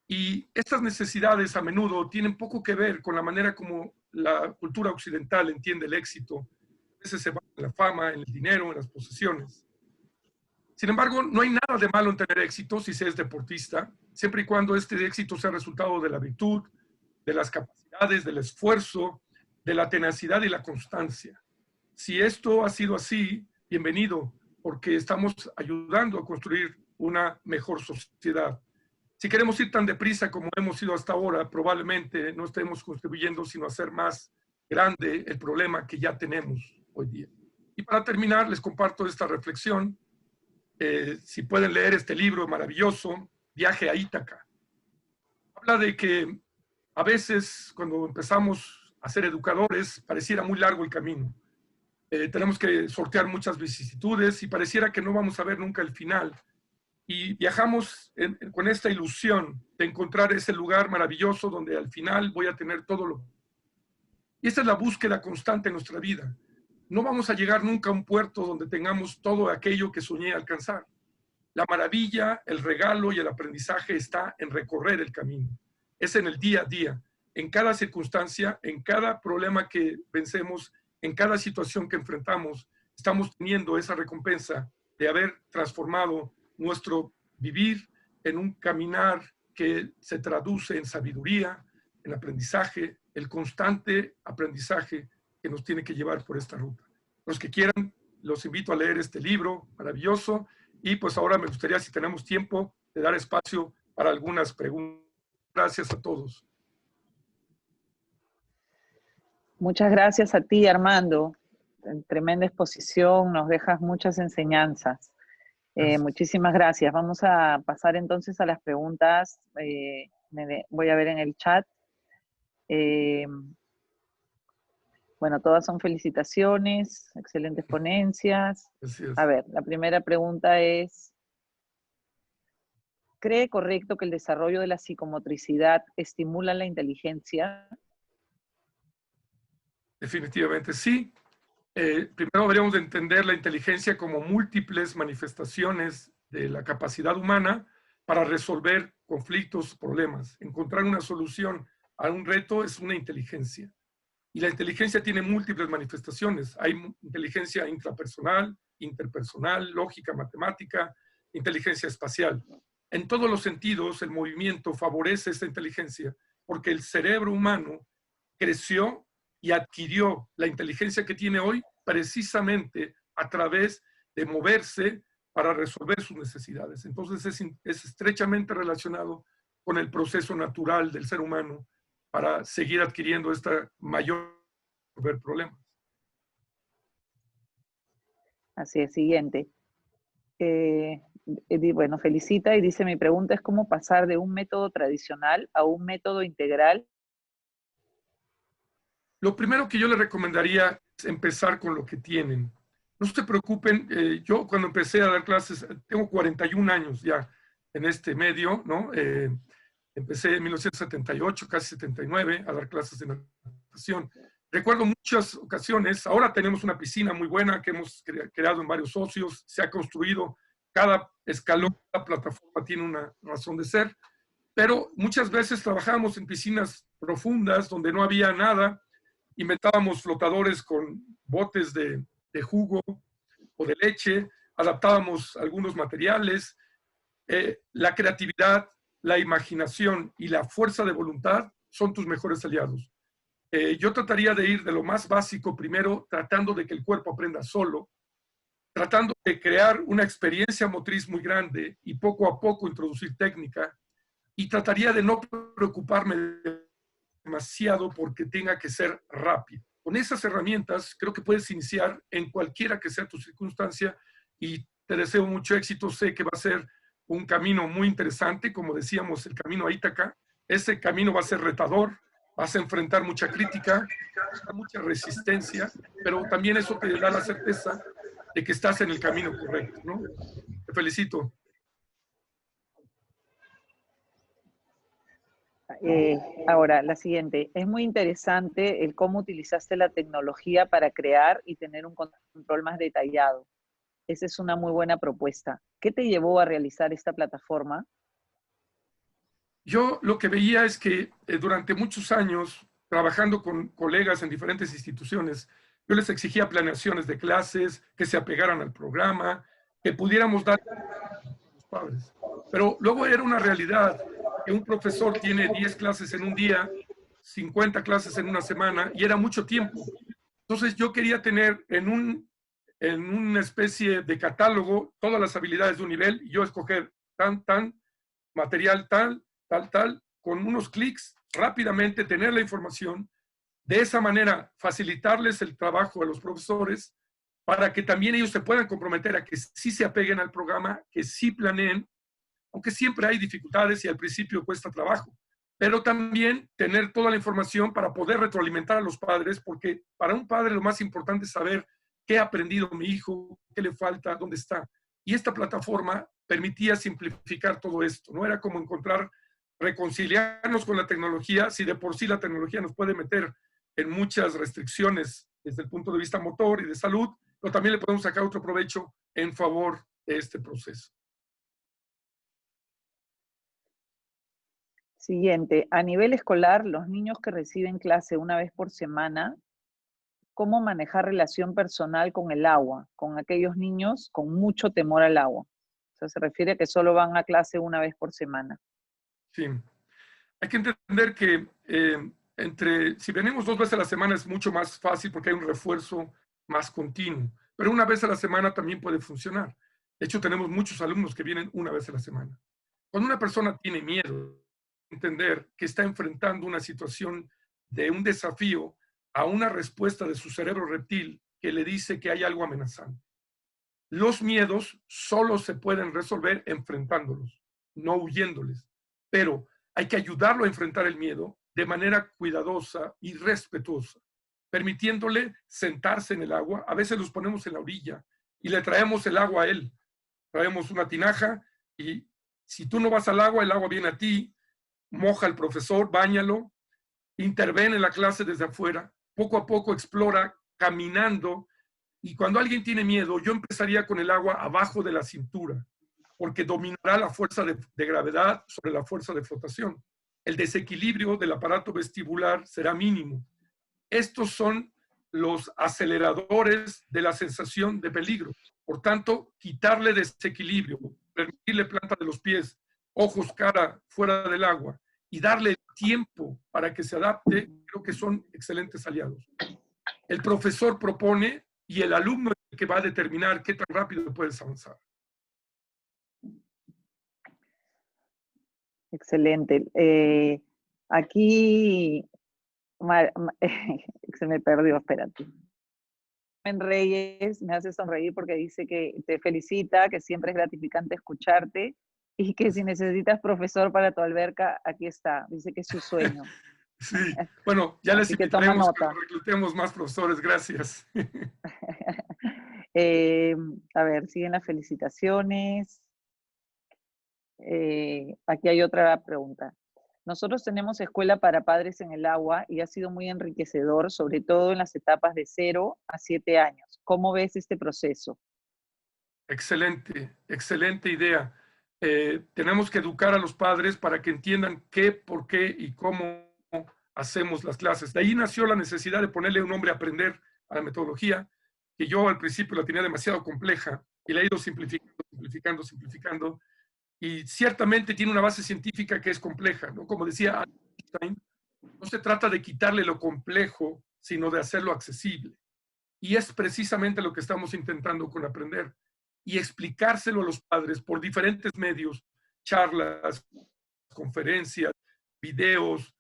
[SPEAKER 1] Y estas necesidades a menudo tienen poco que ver con la manera como la cultura occidental entiende el éxito. A veces se basa en la fama, en el dinero, en las posesiones. Sin embargo, no hay nada de malo en tener éxito si se es deportista, siempre y cuando este éxito sea resultado de la virtud, de las capacidades, del esfuerzo, de la tenacidad y la constancia. Si esto ha sido así, bienvenido, porque estamos ayudando a construir una mejor sociedad. Si queremos ir tan deprisa como hemos ido hasta ahora, probablemente no estemos contribuyendo sino a hacer más grande el problema que ya tenemos hoy día. Y para terminar, les comparto esta reflexión. Si pueden leer este libro maravilloso, Viaje a Ítaca. Habla de que a veces cuando empezamos a ser educadores pareciera muy largo el camino. tenemos que sortear muchas vicisitudes y pareciera que no vamos a ver nunca el final. Y viajamos con esta ilusión de encontrar ese lugar maravilloso donde al final voy a tener todo lo... Y esta es la búsqueda constante en nuestra vida. No vamos a llegar nunca a un puerto donde tengamos todo aquello que soñé alcanzar. La maravilla, el regalo y el aprendizaje está en recorrer el camino. Es en el día a día, en cada circunstancia, en cada problema que vencemos, en cada situación que enfrentamos, estamos teniendo esa recompensa de haber transformado nuestro vivir en un caminar que se traduce en sabiduría, en aprendizaje, el constante aprendizaje que nos tiene que llevar por esta ruta. Los que quieran, los invito a leer este libro maravilloso y pues ahora me gustaría, si tenemos tiempo, de dar espacio para algunas preguntas. Gracias a todos.
[SPEAKER 2] Muchas gracias a ti, Armando. Tremenda exposición, nos dejas muchas enseñanzas. Muchísimas gracias. Vamos a pasar entonces a las preguntas. Voy a ver en el chat. Bueno, todas son felicitaciones, excelentes ponencias. A ver, la primera pregunta es, ¿cree correcto que el desarrollo de la psicomotricidad estimula la inteligencia?
[SPEAKER 1] Definitivamente sí. Primero deberíamos de entender la inteligencia como múltiples manifestaciones de la capacidad humana para resolver conflictos, problemas. Encontrar una solución a un reto es una inteligencia. Y la inteligencia tiene múltiples manifestaciones. Hay inteligencia intrapersonal, interpersonal, lógica, matemática, inteligencia espacial. En todos los sentidos, el movimiento favorece esta inteligencia porque el cerebro humano creció y adquirió la inteligencia que tiene hoy precisamente a través de moverse para resolver sus necesidades. Entonces es estrechamente relacionado con el proceso natural del ser humano para seguir adquiriendo esta mayor problemas.
[SPEAKER 2] Así es, siguiente. Bueno, felicita y dice, mi pregunta es cómo pasar de un método tradicional a un método integral.
[SPEAKER 1] Lo primero que yo les recomendaría es empezar con lo que tienen. No se preocupen, yo cuando empecé a dar clases, tengo 41 años ya en este medio, ¿no? Empecé en 1978, casi 79, a dar clases de natación. Recuerdo muchas ocasiones, ahora tenemos una piscina muy buena que hemos creado en varios socios, se ha construido, cada escalón, cada plataforma tiene una razón de ser, pero muchas veces trabajábamos en piscinas profundas donde no había nada, inventábamos flotadores con botes de jugo o de leche, adaptábamos algunos materiales, la creatividad, la imaginación y la fuerza de voluntad son tus mejores aliados. Yo trataría de ir de lo más básico primero, tratando de que el cuerpo aprenda solo, tratando de crear una experiencia motriz muy grande y poco a poco introducir técnica, y trataría de no preocuparme demasiado porque tenga que ser rápido. Con esas herramientas creo que puedes iniciar en cualquiera que sea tu circunstancia y te deseo mucho éxito. Sé que va a ser un camino muy interesante, como decíamos, el camino a Ítaca. Ese camino va a ser retador, vas a enfrentar mucha crítica, mucha resistencia, pero también eso te da la certeza de que estás en el camino correcto, ¿no? Te felicito.
[SPEAKER 2] Ahora, la siguiente. Es muy interesante el cómo utilizaste la tecnología para crear y tener un control más detallado. Esa es una muy buena propuesta. ¿Qué te llevó a realizar esta plataforma?
[SPEAKER 1] Yo lo que veía es que durante muchos años, trabajando con colegas en diferentes instituciones, yo les exigía planeaciones de clases, que se apegaran al programa, que pudiéramos dar a los padres. Pero luego era una realidad que un profesor tiene 10 clases en un día, 50 clases en una semana, y era mucho tiempo. Entonces yo quería tener en una especie de catálogo todas las habilidades de un nivel, y yo escoger material tal, con unos clics, rápidamente tener la información, de esa manera facilitarles el trabajo a los profesores, para que también ellos se puedan comprometer a que sí se apeguen al programa, que sí planeen, aunque siempre hay dificultades y al principio cuesta trabajo, pero también tener toda la información para poder retroalimentar a los padres, porque para un padre lo más importante es saber qué ha aprendido mi hijo, qué le falta, dónde está. Y esta plataforma permitía simplificar todo esto, ¿no? Era como reconciliarnos con la tecnología, si de por sí la tecnología nos puede meter en muchas restricciones desde el punto de vista motor y de salud, pero también le podemos sacar otro provecho en favor de este proceso.
[SPEAKER 2] Siguiente, a nivel escolar, los niños que reciben clase una vez por semana, ¿cómo manejar relación personal con el agua, con aquellos niños con mucho temor al agua? O sea, se refiere a que solo van a clase una vez por semana.
[SPEAKER 1] Sí. Hay que entender que si venimos 2 veces a la semana es mucho más fácil porque hay un refuerzo más continuo, pero una vez a la semana también puede funcionar. De hecho, tenemos muchos alumnos que vienen una vez a la semana. Cuando una persona tiene miedo, entender que está enfrentando una situación de un desafío a una respuesta de su cerebro reptil que le dice que hay algo amenazante. Los miedos solo se pueden resolver enfrentándolos, no huyéndoles, pero hay que ayudarlo a enfrentar el miedo de manera cuidadosa y respetuosa, permitiéndole sentarse en el agua. A veces los ponemos en la orilla y le traemos el agua a él. Traemos una tinaja y si tú no vas al agua, el agua viene a ti, moja al profesor, báñalo, interviene en la clase desde afuera, poco a poco explora caminando. Y cuando alguien tiene miedo, yo empezaría con el agua abajo de la cintura, porque dominará la fuerza de gravedad sobre la fuerza de flotación. El desequilibrio del aparato vestibular será mínimo. Estos son los aceleradores de la sensación de peligro. Por tanto, quitarle desequilibrio, permitirle planta de los pies, ojos, cara, fuera del agua, y darle tiempo para que se adapte, creo que son excelentes aliados. El profesor propone y el alumno es el que va a determinar qué tan rápido puedes avanzar.
[SPEAKER 2] Excelente. Aquí se me perdió, espérate. Reyes me hace sonreír porque dice que te felicita, que siempre es gratificante escucharte y que si necesitas profesor para tu alberca, aquí está. Dice que es su sueño.
[SPEAKER 1] Sí, bueno, ya les
[SPEAKER 2] Así que toma
[SPEAKER 1] invitaremos
[SPEAKER 2] nota.
[SPEAKER 1] cuando reclutemos más profesores. Gracias.
[SPEAKER 2] A ver, siguen las felicitaciones. Aquí hay otra pregunta. Nosotros tenemos escuela para padres en el agua y ha sido muy enriquecedor, sobre todo en las etapas de 0 a 7 años. ¿Cómo ves este proceso?
[SPEAKER 1] Excelente, excelente idea. Tenemos que educar a los padres para que entiendan qué, por qué y cómo hacemos las clases. De ahí nació la necesidad de ponerle un nombre a aprender a la metodología, que yo al principio la tenía demasiado compleja y la he ido simplificando. Y ciertamente tiene una base científica que es compleja, ¿no? Como decía Einstein, no se trata de quitarle lo complejo, sino de hacerlo accesible. Y es precisamente lo que estamos intentando con aprender. Y explicárselo a los padres por diferentes medios, charlas, conferencias, videos,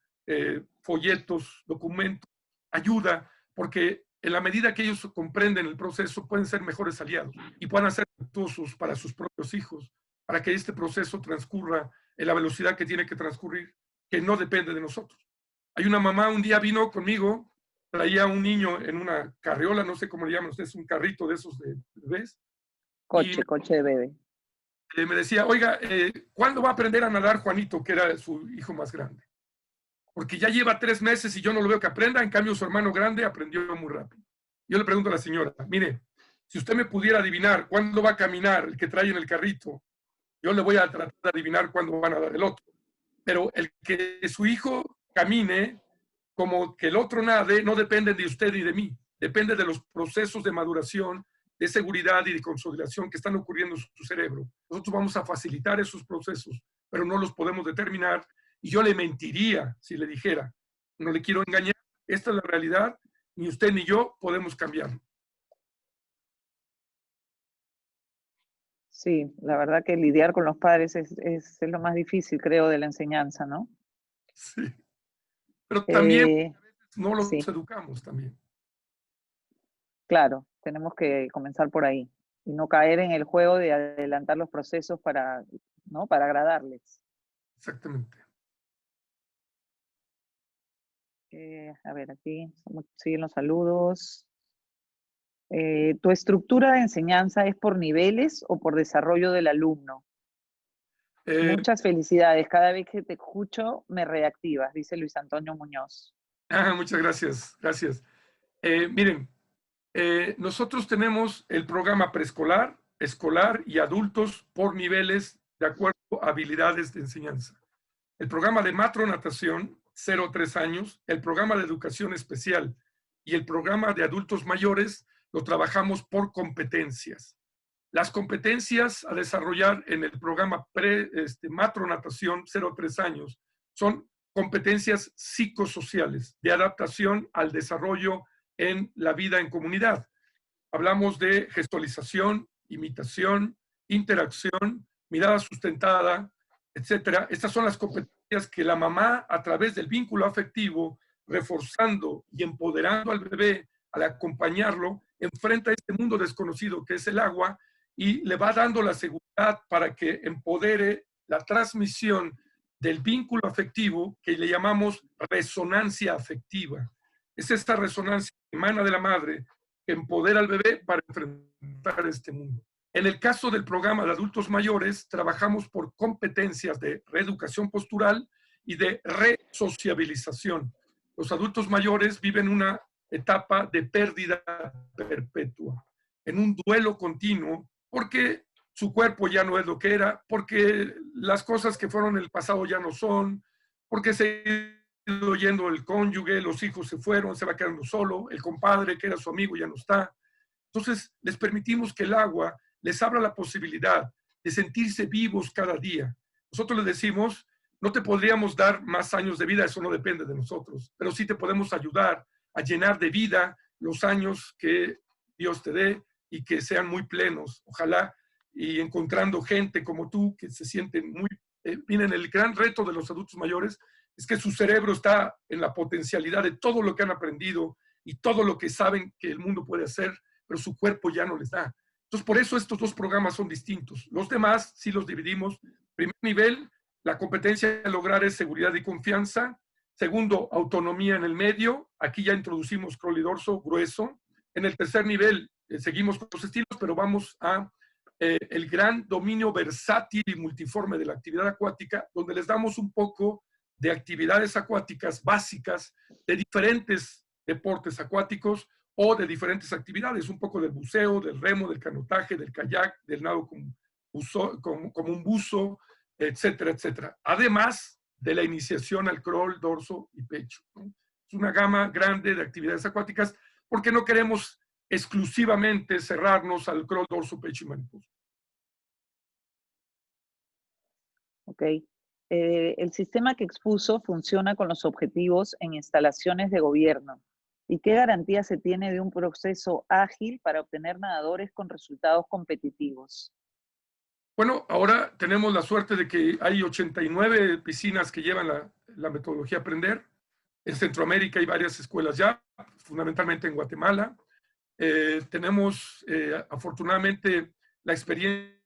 [SPEAKER 1] folletos, documentos, ayuda, porque en la medida que ellos comprenden el proceso, pueden ser mejores aliados y puedan ser virtuosos para sus propios hijos, para que este proceso transcurra en la velocidad que tiene que transcurrir, que no depende de nosotros. Hay una mamá, un día vino conmigo, traía un niño en una carriola, no sé cómo le llaman ustedes, un carrito de esos de bebés.
[SPEAKER 2] Coche de bebé.
[SPEAKER 1] Me decía, oiga, ¿cuándo va a aprender a nadar Juanito, que era su hijo más grande? Porque ya lleva 3 meses y yo no lo veo que aprenda, en cambio su hermano grande aprendió muy rápido. Yo le pregunto a la señora, mire, si usted me pudiera adivinar cuándo va a caminar el que trae en el carrito, yo le voy a tratar de adivinar cuándo va a nadar el otro. Pero el que su hijo camine como que el otro nade no depende de usted y de mí, depende de los procesos de maduración, de seguridad y de consolidación que están ocurriendo en su cerebro. Nosotros vamos a facilitar esos procesos, pero no los podemos determinar. Y yo le mentiría si le dijera, no le quiero engañar, esta es la realidad, ni usted ni yo podemos cambiarlo.
[SPEAKER 2] Sí, la verdad que lidiar con los padres es lo más difícil, creo, de la enseñanza, ¿no?
[SPEAKER 1] Sí. Pero también no los
[SPEAKER 2] Sí,
[SPEAKER 1] educamos también.
[SPEAKER 2] claro, tenemos que comenzar por ahí y no caer en el juego de adelantar los procesos para, ¿no? Para agradarles.
[SPEAKER 1] Exactamente.
[SPEAKER 2] A ver, aquí siguen los saludos. ¿Tu estructura de enseñanza es por niveles o por desarrollo del alumno? Muchas felicidades. Cada vez que te escucho me reactivas, dice Luis Antonio Muñoz.
[SPEAKER 1] Muchas gracias, gracias. Miren, nosotros tenemos el programa preescolar, escolar y adultos por niveles de acuerdo a habilidades de enseñanza. El programa de matronatación, 0 a 3 años, el programa de educación especial y el programa de adultos mayores lo trabajamos por competencias. Las competencias a desarrollar en el programa matronatación 0 a 3 años son competencias psicosociales de adaptación al desarrollo en la vida en comunidad. Hablamos de gestualización, imitación, interacción, mirada sustentada, etcétera. Estas son las competencias que la mamá, a través del vínculo afectivo, reforzando y empoderando al bebé, al acompañarlo, enfrenta a este mundo desconocido que es el agua y le va dando la seguridad para que empodere la transmisión del vínculo afectivo que le llamamos resonancia afectiva. Es esta resonancia que emana de la madre que empodera al bebé para enfrentar este mundo. En el caso del programa de adultos mayores, trabajamos por competencias de reeducación postural y de resociabilización. Los adultos mayores viven una etapa de pérdida perpetua, en un duelo continuo, porque su cuerpo ya no es lo que era, porque las cosas que fueron en el pasado ya no son, porque se ha ido yendo el cónyuge, los hijos se fueron, se va quedando solo, el compadre que era su amigo ya no está. Entonces, les permitimos que el agua les abra la posibilidad de sentirse vivos cada día. Nosotros les decimos, no te podríamos dar más años de vida, eso no depende de nosotros, pero sí te podemos ayudar a llenar de vida los años que Dios te dé y que sean muy plenos, ojalá, y encontrando gente como tú que se sienten muy... miren, el gran reto de los adultos mayores es que su cerebro está en la potencialidad de todo lo que han aprendido y todo lo que saben que el mundo puede hacer, pero su cuerpo ya no les da. Entonces, por eso estos dos programas son distintos. Los demás sí los dividimos. Primer nivel, la competencia de lograr es seguridad y confianza. Segundo, autonomía en el medio. Aquí ya introducimos crawl y dorso grueso. En el tercer nivel, seguimos con los estilos, pero vamos a el gran dominio versátil y multiforme de la actividad acuática, donde les damos un poco de actividades acuáticas básicas de diferentes deportes acuáticos o de diferentes actividades, un poco del buceo, del remo, del canotaje, del kayak, del nado como un buzo, etcétera, etcétera. Además de la iniciación al crawl, dorso y pecho, ¿no? Es una gama grande de actividades acuáticas porque no queremos exclusivamente cerrarnos al crawl, dorso, pecho y mariposa.
[SPEAKER 2] Ok. El sistema que expuso funciona con los objetivos en instalaciones de gobierno. ¿Y qué garantía se tiene de un proceso ágil para obtener nadadores con resultados competitivos?
[SPEAKER 1] Bueno, ahora tenemos la suerte de que hay 89 piscinas que llevan la metodología Aprender. En Centroamérica hay varias escuelas ya, fundamentalmente en Guatemala. Tenemos afortunadamente la experiencia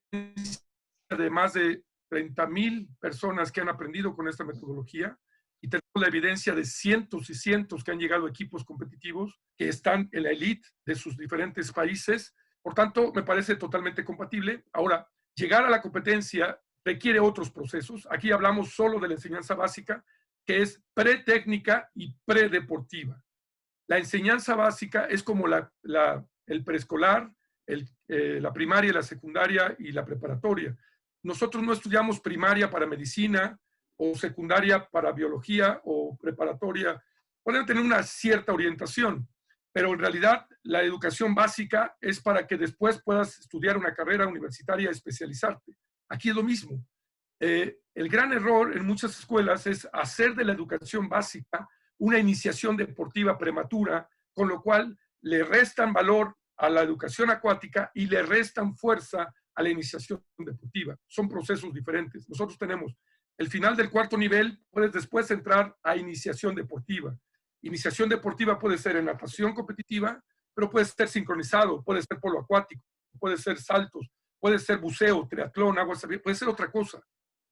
[SPEAKER 1] de más de 30,000 personas que han aprendido con esta metodología y tenemos la evidencia de cientos y cientos que han llegado a equipos competitivos que están en la elite de sus diferentes países. Por tanto, me parece totalmente compatible. Ahora, llegar a la competencia requiere otros procesos. Aquí hablamos solo de la enseñanza básica, que es pretécnica y predeportiva. La enseñanza básica es como el preescolar, la primaria, la secundaria y la preparatoria. Nosotros no estudiamos primaria para medicina o secundaria para biología o preparatoria. Pueden tener una cierta orientación, pero en realidad la educación básica es para que después puedas estudiar una carrera universitaria, especializarte. Aquí es lo mismo. El gran error en muchas escuelas es hacer de la educación básica una iniciación deportiva prematura, con lo cual le restan valor a la educación acuática y le restan fuerza a la iniciación deportiva. Son procesos diferentes. Nosotros tenemos el final del cuarto nivel, puedes después entrar a iniciación deportiva. Iniciación deportiva puede ser en natación competitiva, pero puede ser sincronizado, puede ser polo acuático, puede ser saltos, puede ser buceo, triatlón, aguas abiertas, puede ser otra cosa.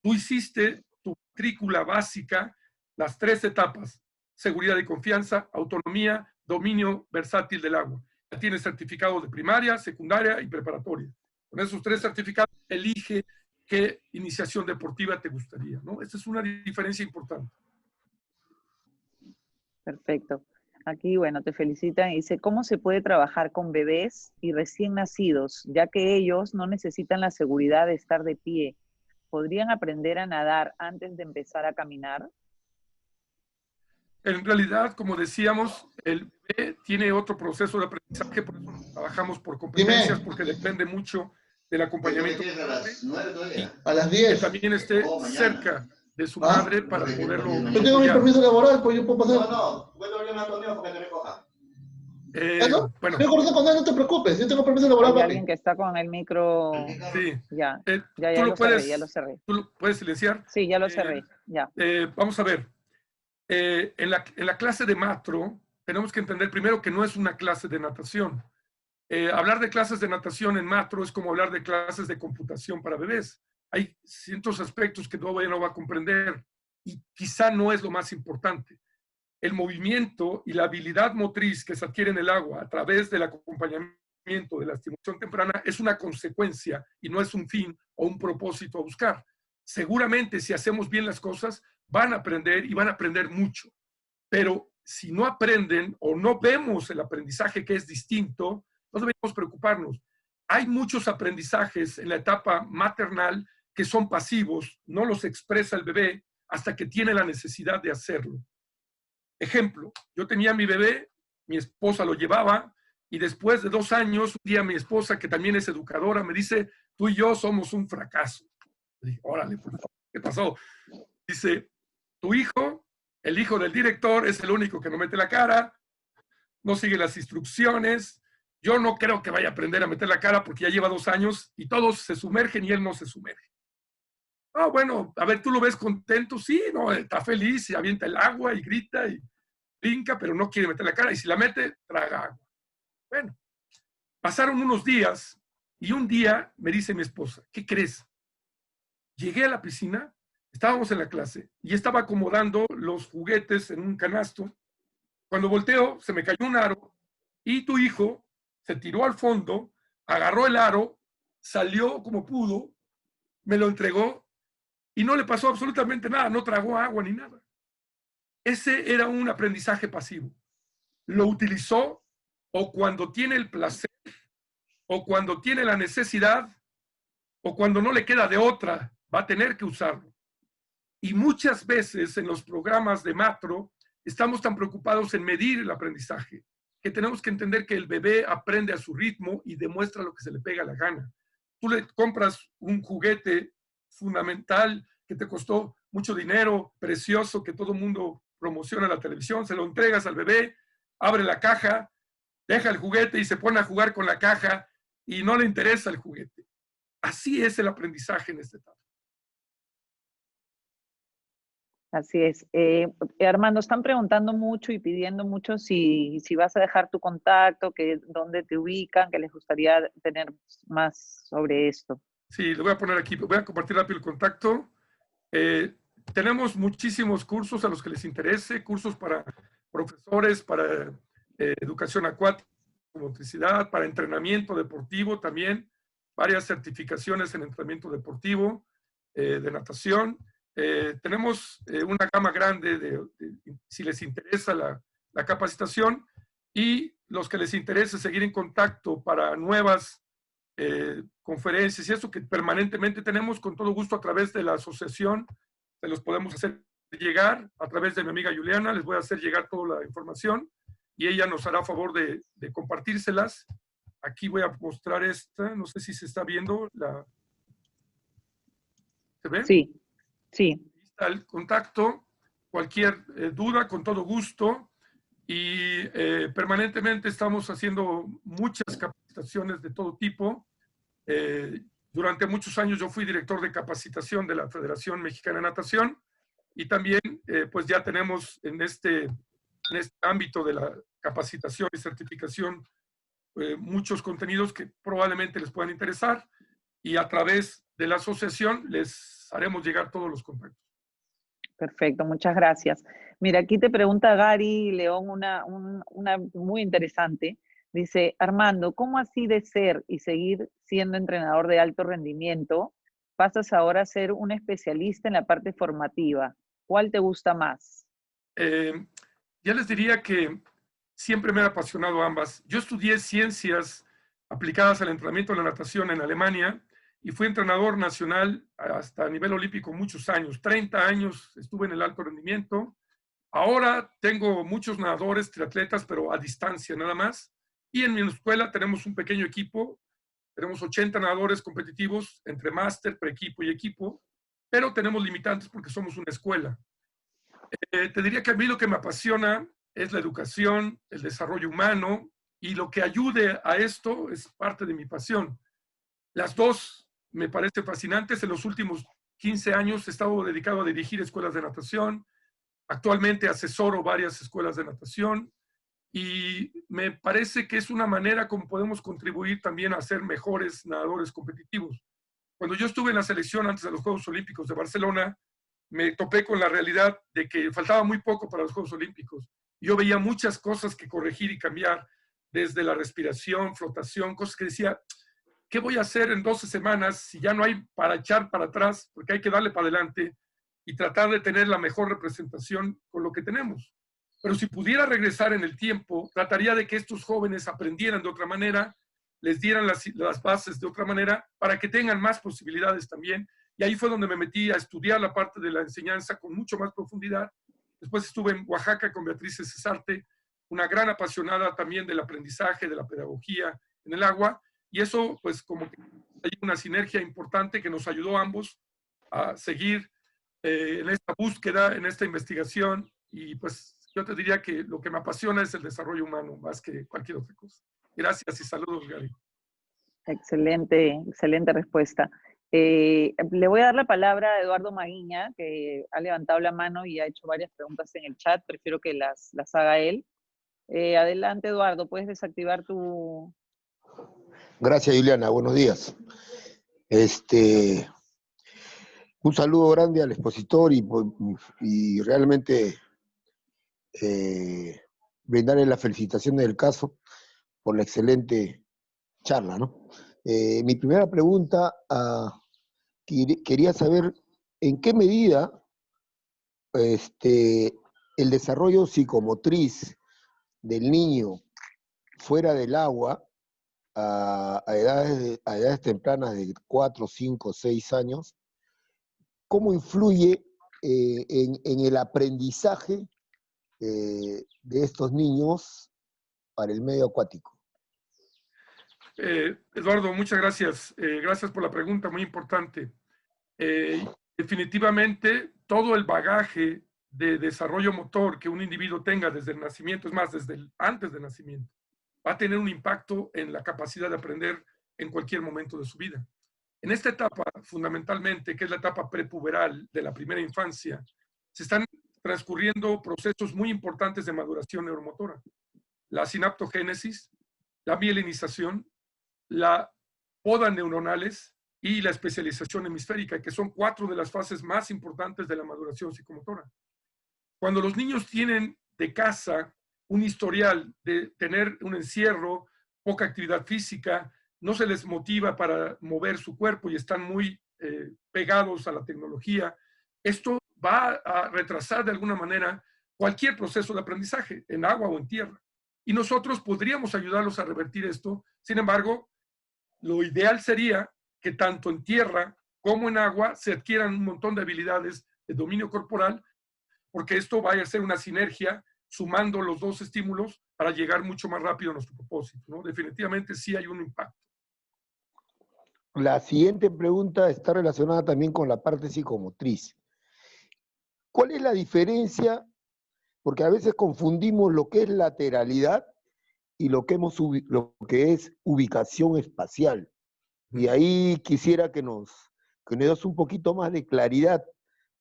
[SPEAKER 1] Tú hiciste tu matrícula básica, las 3 etapas: seguridad y confianza, autonomía, dominio versátil del agua. tiene certificado de primaria, secundaria y preparatoria. Con esos 3 certificados, elige qué iniciación deportiva te gustaría, ¿no? Esta es una diferencia importante.
[SPEAKER 2] Perfecto. Aquí, bueno, te felicitan y dice, ¿cómo se puede trabajar con bebés y recién nacidos, ya que ellos no necesitan la seguridad de estar de pie? ¿Podrían aprender a nadar antes de empezar a caminar?
[SPEAKER 1] En realidad, como decíamos, el bebé tiene otro proceso de aprendizaje, por eso trabajamos por competencias, porque depende mucho del acompañamiento de la madre,
[SPEAKER 3] A las
[SPEAKER 1] que
[SPEAKER 3] 10.
[SPEAKER 1] también esté cerca de su madre para poderlo
[SPEAKER 3] Yo tengo mi
[SPEAKER 1] apoyar.
[SPEAKER 3] permiso laboral, pues yo puedo pasar.
[SPEAKER 6] No, vuelvo a hablar más conmigo porque te recoja.
[SPEAKER 3] ¿No?
[SPEAKER 1] Bueno,
[SPEAKER 3] Yo conozco con él, no te preocupes. Yo tengo permiso laboral,
[SPEAKER 2] Hay
[SPEAKER 3] papi.
[SPEAKER 2] alguien que está con el micro.
[SPEAKER 1] sí.
[SPEAKER 2] Ya,
[SPEAKER 1] Tú
[SPEAKER 2] ya
[SPEAKER 1] lo
[SPEAKER 2] lo
[SPEAKER 1] puedes,
[SPEAKER 2] cerré, ya lo cerré.
[SPEAKER 1] tú lo puedes silenciar.
[SPEAKER 2] Sí, ya lo cerré, ya.
[SPEAKER 1] Vamos a ver. En la clase de matro, tenemos que entender primero que no es una clase de natación. Hablar de clases de natación en matro es como hablar de clases de computación para bebés. Hay ciertos aspectos que todavía no va a comprender y quizá no es lo más importante. El movimiento y la habilidad motriz que se adquiere en el agua a través del acompañamiento de la estimulación temprana es una consecuencia y no es un fin o un propósito a buscar. Seguramente si hacemos bien las cosas van a aprender y van a aprender mucho, pero si no aprenden o no vemos el aprendizaje que es distinto, no debemos preocuparnos. Hay muchos aprendizajes en la etapa maternal que son pasivos, no los expresa el bebé hasta que tiene la necesidad de hacerlo. Ejemplo, yo tenía a mi bebé, mi esposa lo llevaba, y después de 2 años, un día mi esposa, que también es educadora, me dice, tú y yo somos un fracaso. Le dije, órale, por favor, ¿qué pasó? Dice, tu hijo, el hijo del director, es el único que no mete la cara, no sigue las instrucciones, yo no creo que vaya a aprender a meter la cara porque ya lleva 2 años y todos se sumergen y él no se sumerge. Ah, bueno, a ver, ¿tú lo ves contento? Sí, no, está feliz y avienta el agua y grita y brinca, pero no quiere meter la cara y si la mete, traga agua. Bueno, pasaron unos días y un día me dice mi esposa, ¿qué crees? Llegué a la piscina, estábamos en la clase y estaba acomodando los juguetes en un canasto. Cuando volteo, se me cayó un aro y tu hijo se tiró al fondo, agarró el aro, salió como pudo, me lo entregó y no le pasó absolutamente nada, no tragó agua ni nada. Ese era un aprendizaje pasivo. Lo utilizó o cuando tiene el placer, o cuando tiene la necesidad, o cuando no le queda de otra, va a tener que usarlo. Y muchas veces en los programas de matro estamos tan preocupados en medir el aprendizaje que tenemos que entender que el bebé aprende a su ritmo y demuestra lo que se le pega la gana. Tú le compras un juguete fundamental que te costó mucho dinero, precioso, que todo el mundo promociona en la televisión, se lo entregas al bebé, abre la caja, deja el juguete y se pone a jugar con la caja y no le interesa el juguete. Así es el aprendizaje en esta etapa.
[SPEAKER 2] Así es. Armando, están preguntando mucho y pidiendo mucho si vas a dejar tu contacto, dónde te ubican, que les gustaría tener más sobre esto.
[SPEAKER 1] Sí, lo voy a poner aquí, voy a compartir rápido el contacto. Tenemos muchísimos cursos a los que les interese, cursos para profesores, para educación acuática, motricidad, para entrenamiento deportivo también, varias certificaciones en entrenamiento deportivo, de natación. Tenemos una gama grande si les interesa la capacitación y los que les interese seguir en contacto para nuevas conferencias y eso que permanentemente tenemos, con todo gusto a través de la asociación, se los podemos hacer llegar a través de mi amiga Juliana, les voy a hacer llegar toda la información y ella nos hará favor de compartírselas. Aquí voy a mostrar esta, no sé si se está viendo ¿se ve?
[SPEAKER 2] Sí, sí.
[SPEAKER 1] Ahí está el contacto, cualquier duda, con todo gusto. Y permanentemente estamos haciendo muchas capacitaciones de todo tipo. Durante muchos años yo fui director de capacitación de la Federación Mexicana de Natación y también pues ya tenemos en este ámbito de la capacitación y certificación muchos contenidos que probablemente les puedan interesar y a través de la asociación les haremos llegar todos los contactos.
[SPEAKER 2] Perfecto, muchas gracias. Mira, aquí te pregunta Gary León una muy interesante. Dice, Armando, ¿cómo así de ser y seguir siendo entrenador de alto rendimiento, pasas ahora a ser un especialista en la parte formativa? ¿Cuál te gusta más?
[SPEAKER 1] Ya les diría que siempre me han apasionado ambas. Yo estudié ciencias aplicadas al entrenamiento de la natación en Alemania y fui entrenador nacional hasta a nivel olímpico muchos años. 30 años estuve en el alto rendimiento. Ahora tengo muchos nadadores, triatletas, pero a distancia nada más. Y en mi escuela tenemos un pequeño equipo. Tenemos 80 nadadores competitivos entre máster, preequipo y equipo, pero tenemos limitantes porque somos una escuela. Te diría que a mí lo que me apasiona es la educación, el desarrollo humano, y lo que ayude a esto es parte de mi pasión. Las dos me parecen fascinantes. En los últimos 15 años he estado dedicado a dirigir escuelas de natación. Actualmente asesoro varias escuelas de natación y me parece que es una manera como podemos contribuir también a ser mejores nadadores competitivos. Cuando yo estuve en la selección antes de los Juegos Olímpicos de Barcelona, me topé con la realidad de que faltaba muy poco para los Juegos Olímpicos. Yo veía muchas cosas que corregir y cambiar, desde la respiración, flotación, cosas que decía, ¿qué voy a hacer en 12 semanas si ya no hay para echar para atrás? Porque hay que darle para adelante y tratar de tener la mejor representación con lo que tenemos. Pero si pudiera regresar en el tiempo, trataría de que estos jóvenes aprendieran de otra manera, les dieran las bases de otra manera, para que tengan más posibilidades también. Y ahí fue donde me metí a estudiar la parte de la enseñanza con mucho más profundidad. Después estuve en Oaxaca con Beatriz Cesarte, una gran apasionada también del aprendizaje, de la pedagogía en el agua. Y eso, pues, como que hay una sinergia importante que nos ayudó a ambos a seguir en esta búsqueda, en esta investigación. Y pues yo te diría que lo que me apasiona es el desarrollo humano más que cualquier otra cosa. Gracias y saludos, Gary.
[SPEAKER 2] Excelente, excelente respuesta. Le voy a dar la palabra a Eduardo Maguiña, que ha levantado la mano y ha hecho varias preguntas en el chat. Prefiero que las haga él. Adelante, Eduardo, puedes desactivar tu...
[SPEAKER 7] Gracias, Juliana. Buenos días. Un saludo grande al expositor y realmente brindarle las felicitaciones del caso por la excelente charla, ¿no? Mi primera pregunta, quería saber en qué medida el desarrollo psicomotriz del niño fuera del agua a edades tempranas de 4, 5, 6 años, ¿cómo influye en el aprendizaje de estos niños para el medio acuático?
[SPEAKER 1] Eduardo, muchas gracias. Gracias por la pregunta, muy importante. Definitivamente, todo el bagaje de desarrollo motor que un individuo tenga desde el nacimiento, es más, antes del nacimiento, va a tener un impacto en la capacidad de aprender en cualquier momento de su vida. En esta etapa, fundamentalmente, que es la etapa prepuberal de la primera infancia, se están transcurriendo procesos muy importantes de maduración neuromotora. La sinaptogénesis, la mielinización, la poda neuronales y la especialización hemisférica, que son 4 de las fases más importantes de la maduración psicomotora. Cuando los niños tienen de casa un historial de tener un encierro, poca actividad física, no se les motiva para mover su cuerpo y están muy pegados a la tecnología, esto va a retrasar de alguna manera cualquier proceso de aprendizaje, en agua o en tierra. Y nosotros podríamos ayudarlos a revertir esto. Sin embargo, lo ideal sería que tanto en tierra como en agua se adquieran un montón de habilidades de dominio corporal, porque esto vaya a ser una sinergia sumando los dos estímulos para llegar mucho más rápido a nuestro propósito, ¿no? Definitivamente sí hay un impacto.
[SPEAKER 7] La siguiente pregunta está relacionada también con la parte psicomotriz. ¿Cuál es la diferencia? Porque a veces confundimos lo que es lateralidad y lo que es ubicación espacial. Y ahí quisiera que nos des un poquito más de claridad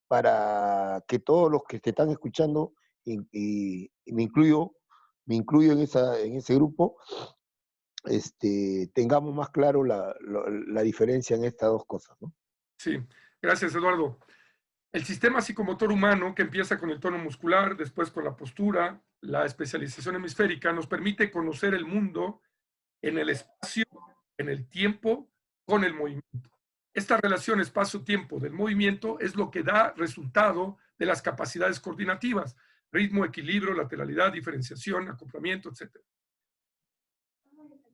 [SPEAKER 7] para que todos los que te están escuchando, y me incluyo en ese grupo, tengamos más claro la diferencia en estas dos cosas, ¿no?
[SPEAKER 1] Sí, gracias, Eduardo. El sistema psicomotor humano, que empieza con el tono muscular, después con la postura, la especialización hemisférica, nos permite conocer el mundo en el espacio, en el tiempo, con el movimiento. Esta relación espacio-tiempo del movimiento es lo que da resultado de las capacidades coordinativas: ritmo, equilibrio, lateralidad, diferenciación, acoplamiento, etc.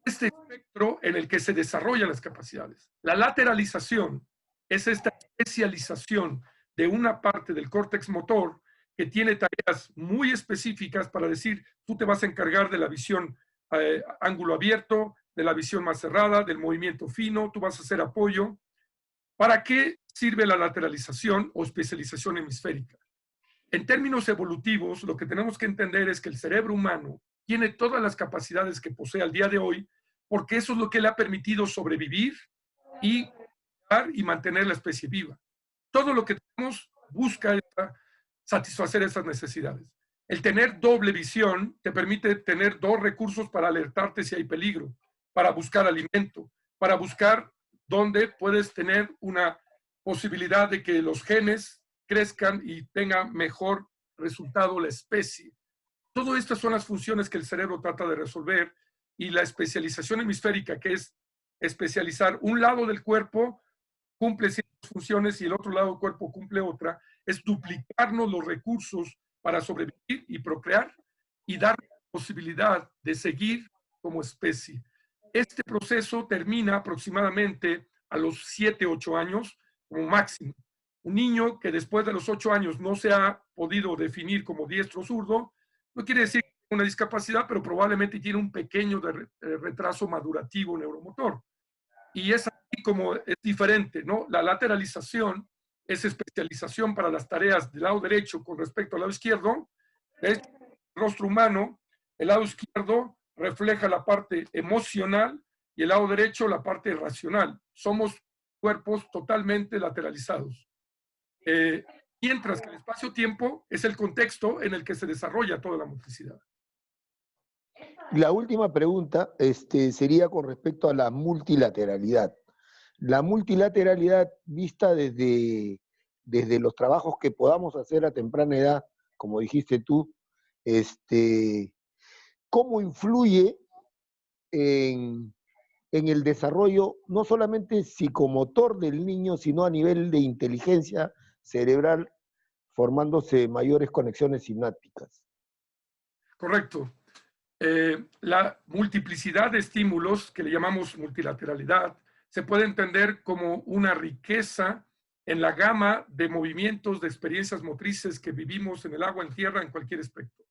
[SPEAKER 1] Este espectro en el que se desarrollan las capacidades. La lateralización es esta especialización de una parte del córtex motor que tiene tareas muy específicas para decir, tú te vas a encargar de la visión ángulo abierto, de la visión más cerrada, del movimiento fino, tú vas a hacer apoyo. ¿Para qué sirve la lateralización o especialización hemisférica? En términos evolutivos, lo que tenemos que entender es que el cerebro humano tiene todas las capacidades que posee al día de hoy, porque eso es lo que le ha permitido sobrevivir y mantener la especie viva. Todo lo que tenemos busca satisfacer esas necesidades. El tener doble visión te permite tener dos recursos para alertarte si hay peligro, para buscar alimento, para buscar dónde puedes tener una posibilidad de que los genes crezcan y tenga mejor resultado la especie. Todo estas son las funciones que el cerebro trata de resolver, y la especialización hemisférica, que es especializar un lado del cuerpo, cumple ciertas funciones y el otro lado del cuerpo cumple otra, es duplicarnos los recursos para sobrevivir y procrear y dar la posibilidad de seguir como especie. Este proceso termina aproximadamente a los 7, 8 años como máximo. Un niño que después de los 8 años no se ha podido definir como diestro o zurdo, no quiere decir que tiene una discapacidad, pero probablemente tiene un pequeño retraso madurativo neuromotor. Y es así como es diferente, ¿no? La lateralización es especialización para las tareas del lado derecho con respecto al lado izquierdo. Es el rostro humano, el lado izquierdo refleja la parte emocional y el lado derecho la parte racional. Somos cuerpos totalmente lateralizados. Mientras que el espacio-tiempo es el contexto en el que se desarrolla toda la motricidad.
[SPEAKER 7] La última pregunta sería con respecto a la multilateralidad. La multilateralidad vista desde los trabajos que podamos hacer a temprana edad, como dijiste tú, ¿cómo influye en el desarrollo no solamente psicomotor del niño, sino a nivel de inteligencia cerebral, formándose mayores conexiones sinápticas?
[SPEAKER 1] Correcto. La multiplicidad de estímulos, que le llamamos multilateralidad, se puede entender como una riqueza en la gama de movimientos, de experiencias motrices que vivimos en el agua, en tierra, en cualquier aspecto.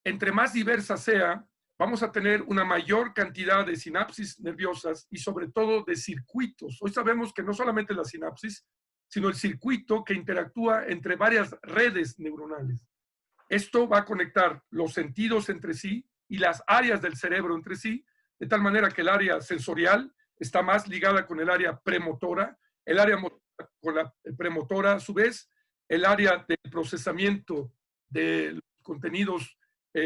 [SPEAKER 1] Entre más diversa sea, vamos a tener una mayor cantidad de sinapsis nerviosas y sobre todo de circuitos. Hoy sabemos que no solamente la sinapsis, sino el circuito que interactúa entre varias redes neuronales. Esto va a conectar los sentidos entre sí y las áreas del cerebro entre sí, de tal manera que el área sensorial está más ligada con el área premotora, el área motora con la premotora a su vez, el área del procesamiento de los contenidos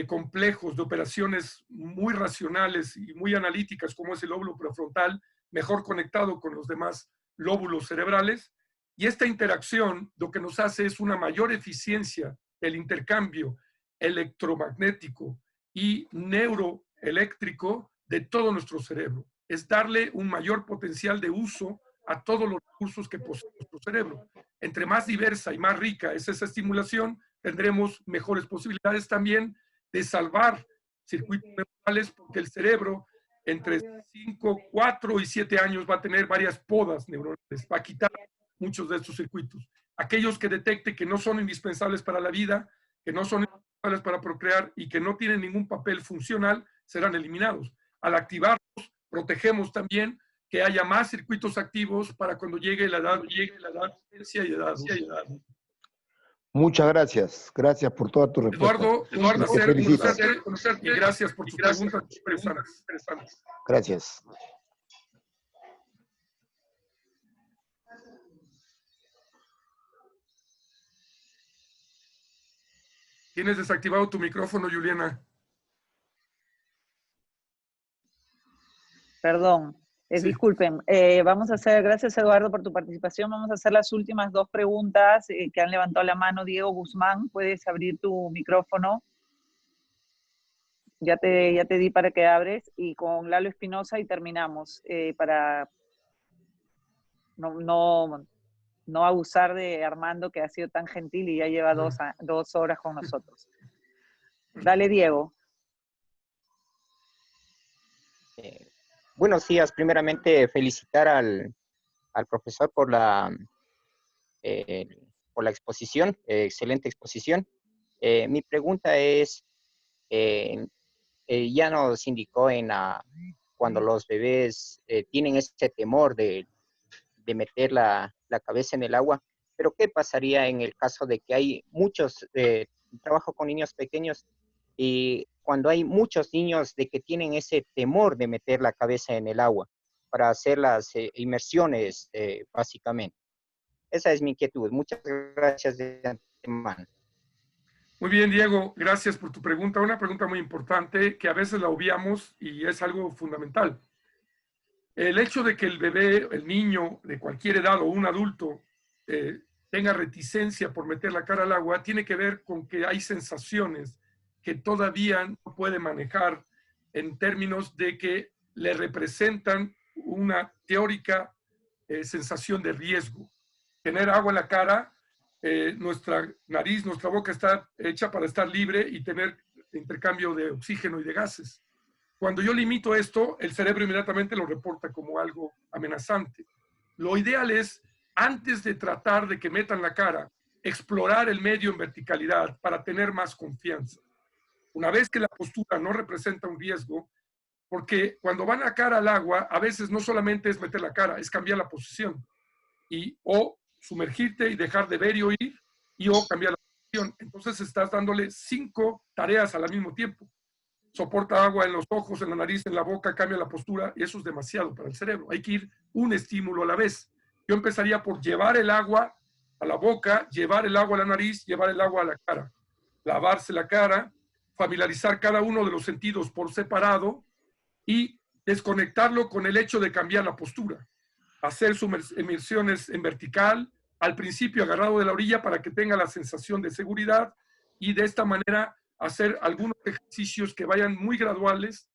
[SPEAKER 1] complejos, de operaciones muy racionales y muy analíticas, como es el lóbulo prefrontal, mejor conectado con los demás lóbulos cerebrales. Y esta interacción lo que nos hace es una mayor eficiencia del intercambio electromagnético y neuroeléctrico de todo nuestro cerebro. Es darle un mayor potencial de uso a todos los recursos que posee nuestro cerebro. Entre más diversa y más rica es esa estimulación, tendremos mejores posibilidades también de salvar circuitos neuronales, porque el cerebro entre 5, 4 y 7 años va a tener varias podas neuronales, va a quitar muchos de estos circuitos. Aquellos que detecte que no son indispensables para la vida, que no son indispensables para procrear y que no tienen ningún papel funcional, serán eliminados. Al activarlos, protegemos también que haya más circuitos activos para cuando llegue la edad y edad.
[SPEAKER 7] Muchas gracias. Gracias por toda tu respuesta.
[SPEAKER 1] Eduardo, conocerte y gracias por tus preguntas interesantes.
[SPEAKER 7] Gracias.
[SPEAKER 1] Tienes desactivado tu micrófono, Juliana.
[SPEAKER 2] Perdón.
[SPEAKER 1] Sí.
[SPEAKER 2] Disculpen, vamos a hacer, gracias Eduardo por tu participación, vamos a hacer las últimas 2 preguntas que han levantado la mano. Diego Guzmán, puedes abrir tu micrófono. Ya te di para que abres, y con Lalo Espinosa y terminamos, para no abusar de Armando, que ha sido tan gentil y ya lleva 2 horas con nosotros. Dale, Diego.
[SPEAKER 8] Buenos días. Primeramente, felicitar al profesor por la exposición, excelente exposición. Mi pregunta es, ya nos indicó cuando los bebés tienen ese temor de meter la cabeza en el agua, pero ¿qué pasaría en el caso de que hay muchos, trabajo con niños pequeños, y cuando hay muchos niños de que tienen ese temor de meter la cabeza en el agua para hacer las inmersiones, básicamente? Esa es mi inquietud. Muchas gracias de antemano.
[SPEAKER 1] Muy bien, Diego, gracias por tu pregunta. Una pregunta muy importante que a veces la obviamos y es algo fundamental. El hecho de que el bebé, el niño de cualquier edad o un adulto tenga reticencia por meter la cara al agua tiene que ver con que hay sensaciones que todavía no puede manejar en términos de que le representan una teórica sensación de riesgo. Tener agua en la cara, nuestra nariz, nuestra boca está hecha para estar libre y tener intercambio de oxígeno y de gases. Cuando yo limito esto, el cerebro inmediatamente lo reporta como algo amenazante. Lo ideal es, antes de tratar de que metan la cara, explorar el medio en verticalidad para tener más confianza. Una vez que la postura no representa un riesgo, porque cuando van a cara al agua, a veces no solamente es meter la cara, es cambiar la posición. O sumergirte y dejar de ver y oír, o cambiar la posición. Entonces estás dándole 5 tareas al mismo tiempo. Soporta agua en los ojos, en la nariz, en la boca, cambia la postura, y eso es demasiado para el cerebro. Hay que ir un estímulo a la vez. Yo empezaría por llevar el agua a la boca, llevar el agua a la nariz, llevar el agua a la cara. Lavarse la cara, familiarizar cada uno de los sentidos por separado y desconectarlo con el hecho de cambiar la postura. Hacer inmersiones en vertical, al principio agarrado de la orilla para que tenga la sensación de seguridad, y de esta manera hacer algunos ejercicios que vayan muy graduales,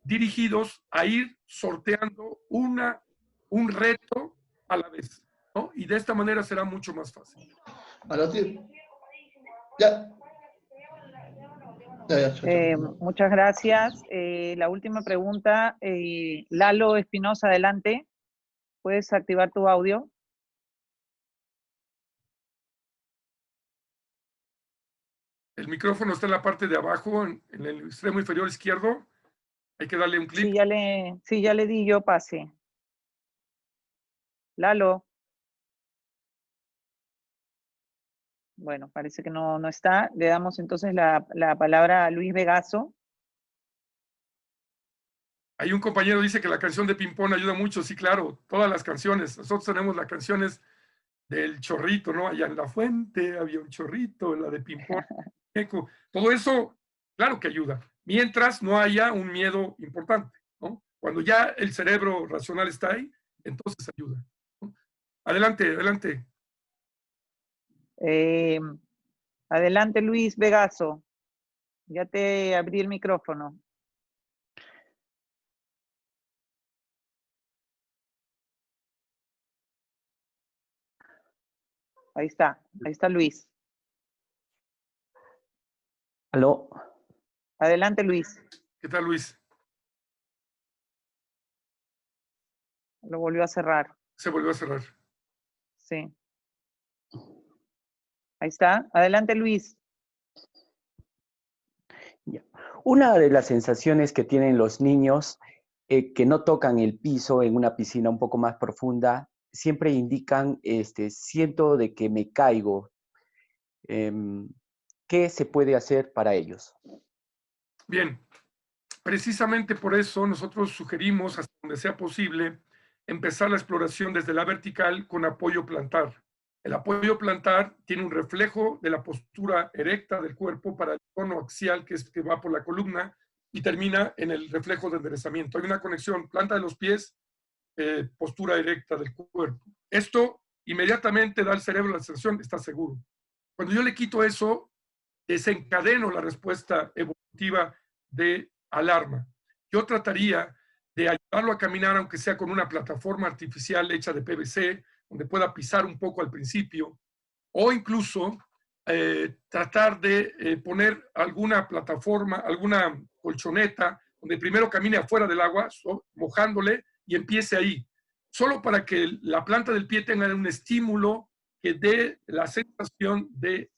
[SPEAKER 1] dirigidos a ir sorteando un reto a la vez, ¿no? Y de esta manera será mucho más fácil.
[SPEAKER 2] Muchas gracias. La última pregunta, Lalo Espinosa, adelante. ¿Puedes activar tu audio?
[SPEAKER 1] El micrófono está en la parte de abajo, en el extremo inferior izquierdo. Hay que darle un clic.
[SPEAKER 2] Sí, ya le di yo pase. Lalo. Bueno, parece que no está. Le damos entonces la palabra a Luis Vegaso.
[SPEAKER 1] Hay un compañero que dice que la canción de Pimpón ayuda mucho. Sí, claro, todas las canciones. Nosotros tenemos las canciones del chorrito, ¿no? Allá en la fuente había un chorrito, la de Pimpón. Todo eso, claro que ayuda. Mientras no haya un miedo importante, ¿no? Cuando ya el cerebro racional está ahí, entonces ayuda, ¿no? Adelante, adelante.
[SPEAKER 2] Adelante, Luis Vegaso. Ya te abrí el micrófono. Ahí está Luis.
[SPEAKER 9] Aló.
[SPEAKER 2] Adelante, Luis.
[SPEAKER 1] ¿Qué tal, Luis?
[SPEAKER 2] Lo volvió a cerrar.
[SPEAKER 1] Se volvió a cerrar.
[SPEAKER 2] Sí. Ahí está. Adelante, Luis.
[SPEAKER 9] Una de las sensaciones que tienen los niños que no tocan el piso en una piscina un poco más profunda, siempre indican, siento de que me caigo. ¿Qué se puede hacer para ellos?
[SPEAKER 1] Bien, precisamente por eso nosotros sugerimos, hasta donde sea posible, empezar la exploración desde la vertical con apoyo plantar. El apoyo plantar tiene un reflejo de la postura erecta del cuerpo para el cono axial que va por la columna y termina en el reflejo de enderezamiento. Hay una conexión planta de los pies, postura erecta del cuerpo. Esto inmediatamente da al cerebro la sensación, está seguro. Cuando yo le quito eso, desencadeno la respuesta evolutiva de alarma. Yo trataría de ayudarlo a caminar, aunque sea con una plataforma artificial hecha de PVC, donde pueda pisar un poco al principio, o incluso tratar de poner alguna plataforma, alguna colchoneta, donde primero camine afuera del agua, mojándole, y empiece ahí, solo para que la planta del pie tenga un estímulo que dé la sensación de